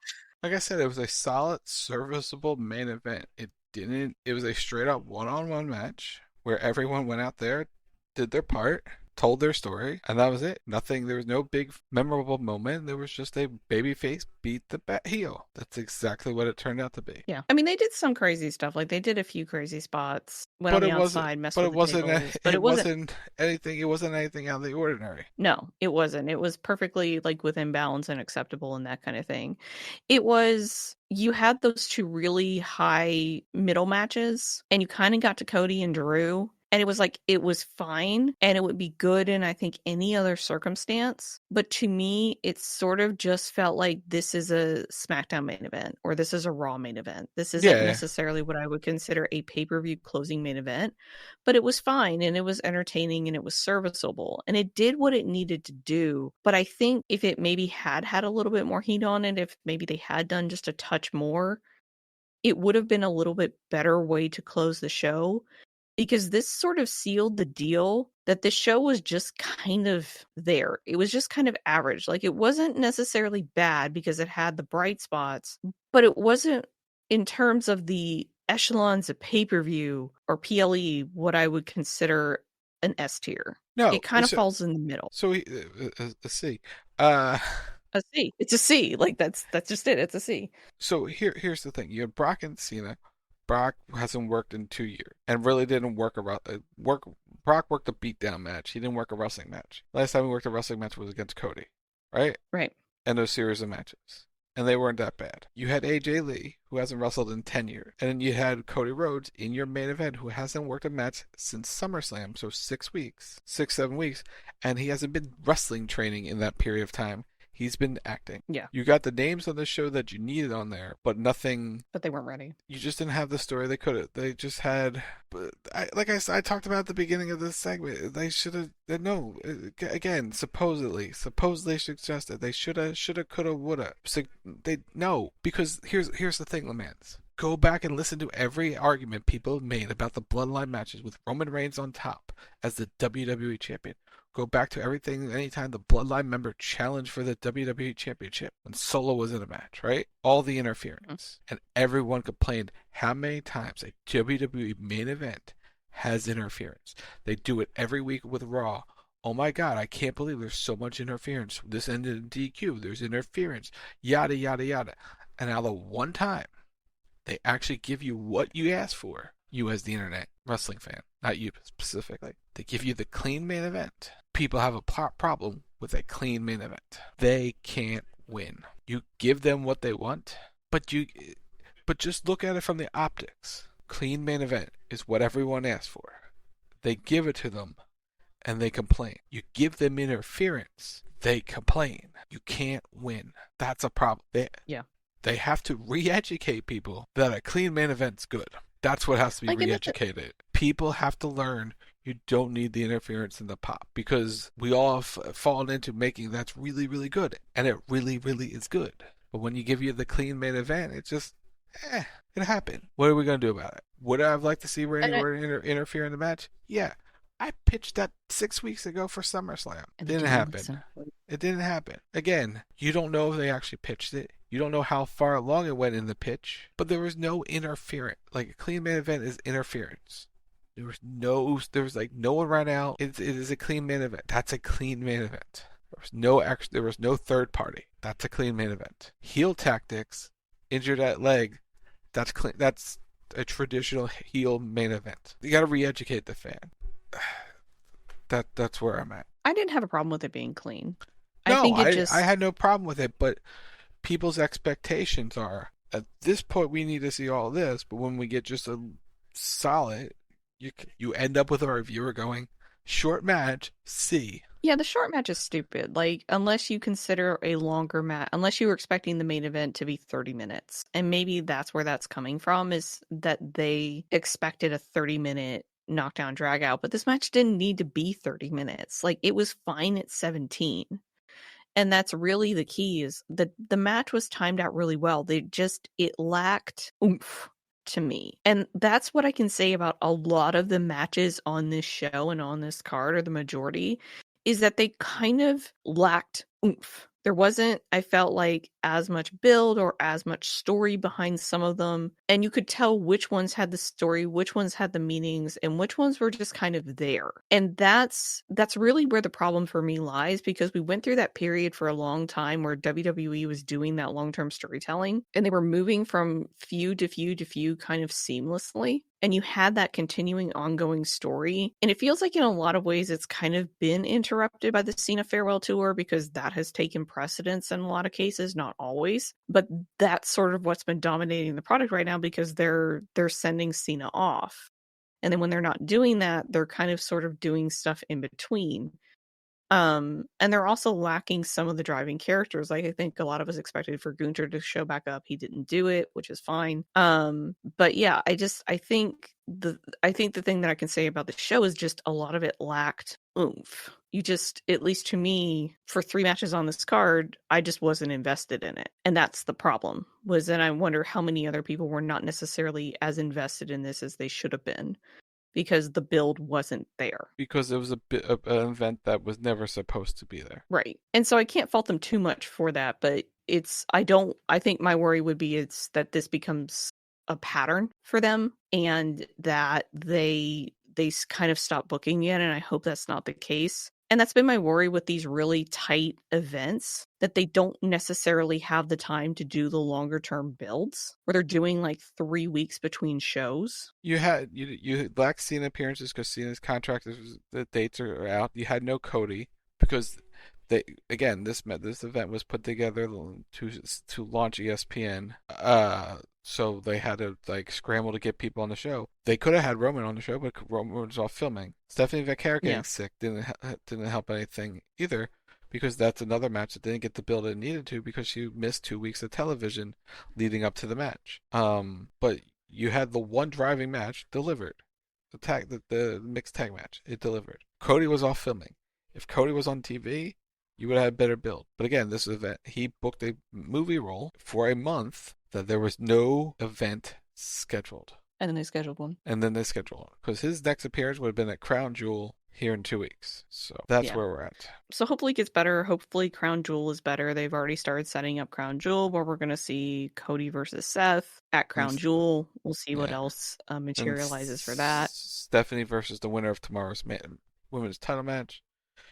like I said, it was a solid, serviceable main event. It was a straight up one-on-one match where everyone went out there, did their part, told their story, and that was it. There was no big memorable moment. There was just a babyface beat the heel. That's exactly what it turned out to be. Yeah. I mean, they did some crazy stuff. Like, they did a few crazy spots. Went on the outside, messed with the tables. But it wasn't anything out of the ordinary. No, it wasn't. It was perfectly, like, within balance and acceptable and that kind of thing. It was... You had those two really high middle matches, and you kind of got to Cody and Drew, and it was like, it was fine, and it would be good in, I think, any other circumstance. But to me, it sort of just felt like this is a SmackDown main event, or this is a Raw main event. This isn't necessarily what I would consider a pay-per-view closing main event, but it was fine, and it was entertaining, and it was serviceable, and it did what it needed to do. But I think if it maybe had a little bit more heat on it, if maybe they had done just a touch more, it would have been a little bit better way to close the show, because this sort of sealed the deal that the show was just kind of there. It was just kind of average. Like, it wasn't necessarily bad because it had the bright spots, but it wasn't, in terms of the echelons of pay-per-view or PLE, what I would consider an S tier. No, it kind of falls in the middle. So a C. A C. It's a C. Like, that's just it. It's a C. So here's the thing. You have Brock and Cena. Brock hasn't worked in 2 years and really didn't work. Brock worked a beatdown match. He didn't work a wrestling match. Last time he worked a wrestling match was against Cody, right? Right. And those series of matches. And they weren't that bad. You had AJ Lee, who hasn't wrestled in 10 years. And then you had Cody Rhodes in your main event, who hasn't worked a match since SummerSlam, so 7 weeks. And he hasn't been wrestling training in that period of time. He's been acting. Yeah. You got the names on the show that you needed on there, but nothing. But they weren't ready. You just didn't have the story they could have. They just had. I talked about at the beginning of this segment. They should have. No, again, supposedly suggested they shoulda, coulda, woulda. So because here's the thing, Lamans. Go back and listen to every argument people have made about the bloodline matches with Roman Reigns on top as the WWE champion. Go back to everything, anytime the Bloodline member challenged for the WWE Championship when Solo was in a match, right? All the interference. And everyone complained how many times a WWE main event has interference. They do it every week with Raw. Oh my God, I can't believe there's so much interference. This ended in DQ. There's interference. Yada, yada, yada. And now the one time they actually give you what you asked for, you as the internet wrestling fan, not you specifically. They give you the clean main event. People have a problem with a clean main event. They can't win. You give them what they want, but just look at it from the optics. Clean main event is what everyone asks for. They give it to them, and they complain. You give them interference, they complain. You can't win. That's a problem. They have to re-educate people that a clean main event's good. That's what has to be re-educated. People have to learn you don't need the interference in the pop, because we all have fallen into making that's really, really good, and it really, really is good. But when you give you the clean main event, it's just, it happened. What are we going to do about it? Would I have liked to see Randy Orton interfere in the match? Yeah. I pitched that 6 weeks ago for SummerSlam. It didn't happen. It didn't happen. Again, you don't know if they actually pitched it. You don't know how far along it went in the pitch, but there was no interference. Like, a clean main event is interference. There was like no one ran out. It is a clean main event. That's a clean main event. There was no third party. That's a clean main event. Heel tactics, injured that leg. That's clean. That's a traditional heel main event. You got to re-educate the fan. That's where I'm at. I didn't have a problem with it being clean. No, I had no problem with it, but people's expectations are, at this point we need to see all this, but when we get just a solid, you end up with a reviewer going, short match, C. Yeah, the short match is stupid. Like, unless you consider a longer match, unless you were expecting the main event to be 30 minutes. And maybe that's where that's coming from, is that they expected a 30-minute knockdown drag out, but this match didn't need to be 30 minutes. Like, it was fine at 17. And that's really the key, is that the match was timed out really well. It lacked oomph to me. And that's what I can say about a lot of the matches on this show and on this card, or the majority, is that they kind of lacked oomph. There wasn't, I felt like, as much build or as much story behind some of them. And you could tell which ones had the story, which ones had the meanings, and which ones were just kind of there. And that's really where the problem for me lies, because we went through that period for a long time where WWE was doing that long-term storytelling, and they were moving from feud to feud to feud kind of seamlessly. And you had that continuing ongoing story. And it feels like in a lot of ways it's kind of been interrupted by the Cena Farewell Tour, because that has taken precedence in a lot of cases, not always. But that's sort of what's been dominating the product right now, because they're sending Cena off. And then when they're not doing that, they're kind of sort of doing stuff in between. And they're also lacking some of the driving characters. Like, I think a lot of us expected for Gunther to show back up. He didn't do it, which is fine. But yeah, I think the thing that I can say about the show is just a lot of it lacked oomph. At least to me, for 3 matches on this card, I just wasn't invested in it. And that's the problem, was that I wonder how many other people were not necessarily as invested in this as they should have been, because the build wasn't there. Because it was an event that was never supposed to be there. Right. And so I can't fault them too much for that, but I think my worry would be it's that this becomes a pattern for them, and that they kind of stop booking it, and I hope that's not the case. And that's been my worry with these really tight events, that they don't necessarily have the time to do the longer term builds, where they're doing like 3 weeks between shows. You lacked Cena appearances because Cena's contract, the dates are out. You had no Cody because this event was put together to launch ESPN. So they had to scramble to get people on the show. They could have had Roman on the show, but Roman was off filming. Stephanie Vaquer getting sick didn't help anything either, because that's another match that didn't get the build it needed to, because she missed 2 weeks of television leading up to the match. But you had the one driving match delivered, the mixed tag match. It delivered. Cody was off filming. If Cody was on TV, you would have had better build. But again, this event, he booked a movie role for a month that there was no event scheduled. And then they scheduled one. Because his next appearance would have been at Crown Jewel here in 2 weeks. So that's where we're at. So hopefully it gets better. Hopefully Crown Jewel is better. They've already started setting up Crown Jewel, where we're going to see Cody versus Seth at Crown Jewel. We'll see what else materializes for that. Stephanie versus the winner of tomorrow's women's title match.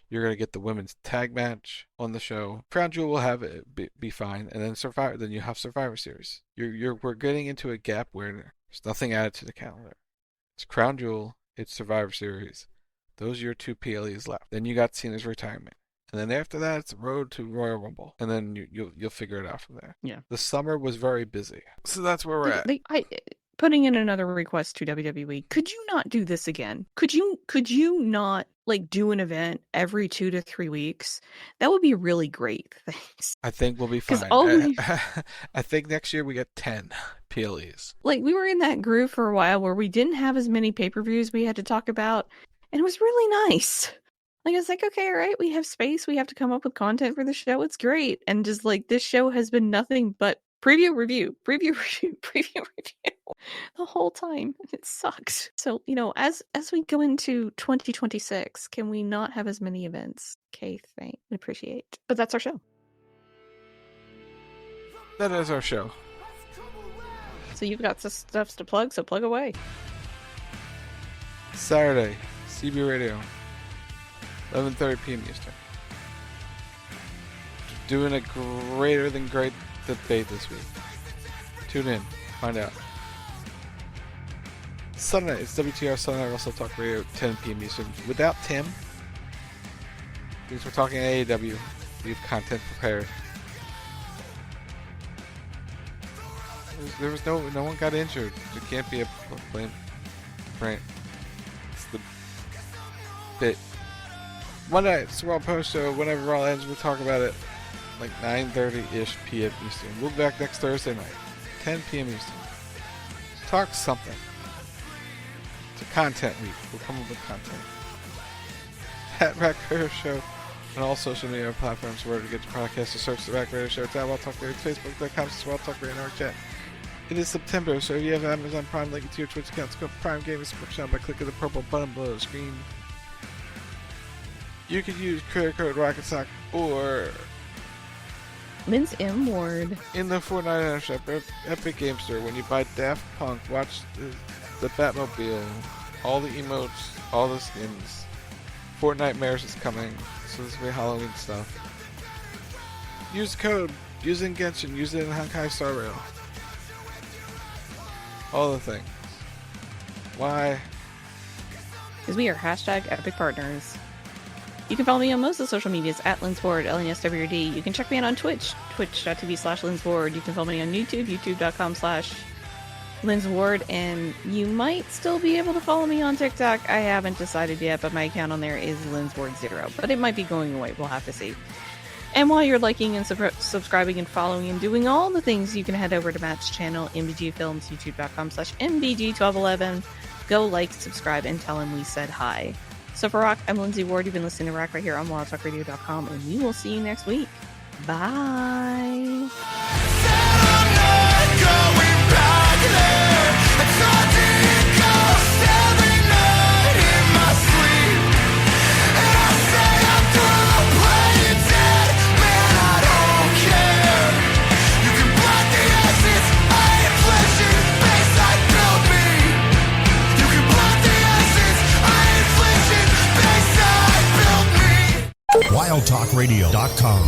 You're going to get the women's tag match on the show. Crown Jewel will have it be fine. And then Survivor. Then you have Survivor Series. We're getting into a gap where there's nothing added to the calendar. It's Crown Jewel. It's Survivor Series. Those are your 2 PLEs left. Then you got Cena's retirement. And then after that, it's the road to Royal Rumble. And then you'll figure it out from there. Yeah. The summer was very busy. So that's where we're at. Putting in another request to WWE, could you not do this again? Could you not do an event every 2 to 3 weeks? That would be really great. Thanks. I think we'll be fine. I think next year we get 10 PLEs. We were in that groove for a while where we didn't have as many pay-per-views we had to talk about, and it was really nice. It's okay, all right, we have space, we have to come up with content for the show, it's great. And just this show has been nothing but preview review the whole time. It sucks. So, as we go into 2026, can we not have as many events? Okay, thanks. I appreciate. But that's our show. That is our show. So you've got some stuff to plug, so plug away. Saturday, CB Radio, 11:30 p.m. Eastern. doing a greater than great debate this week. Tune in, find out. Sunday night, it's WTR Sunday Night Wrestle Talk Radio, 10 p.m. Eastern. Without Tim, because we're talking AEW, we have content prepared. There was no one got injured. There can't be a blame. Right. It's the bit. Monday night, it's the Raw post show. Whenever Raw ends, we'll talk about it like 9:30-ish p.m. Eastern. We'll be back next Thursday night, 10 p.m. Eastern. Let's talk something. It's a content week. We'll come up with content. At Rack Radio Show on all social media platforms where to get your podcast to search the Rack Radio Show. It's at Wild Talk Radio, Facebook.com/Wild Talk Radio Network Chat. It is September, so if you have Amazon Prime, link it to your Twitch account. Go Prime Gaming Support Channel by clicking the purple button below the screen. You can use creator code ROCKETSOCK or Lindsey Ward in the Fortnite shop, Epic Game Store. When you buy Daft Punk, watch the Batmobile, all the emotes, all the skins. Fortnite Mares is coming, so this will be Halloween stuff. Use the code, use it in Genshin, use it in Honkai Star Rail. All the things. Why? Because we are #Epic Partners. You can follow me on most of the social medias at LindsWard, LNSWD. You can check me out on Twitch, twitch.tv/LindsWard. You can follow me on YouTube, youtube.com/LindsWard. And you might still be able to follow me on TikTok. I haven't decided yet, but my account on there is LindsWard0. But it might be going away. We'll have to see. And while you're liking and subscribing and following and doing all the things, you can head over to Matt's channel, MBG Films, youtube.com/MBG1211. Go like, subscribe, and tell him we said hi. So for Rock, I'm Lindsey Ward. You've been listening to Rock right here on WildTalkRadio.com, and we will see you next week. Bye. WildTalkRadio.com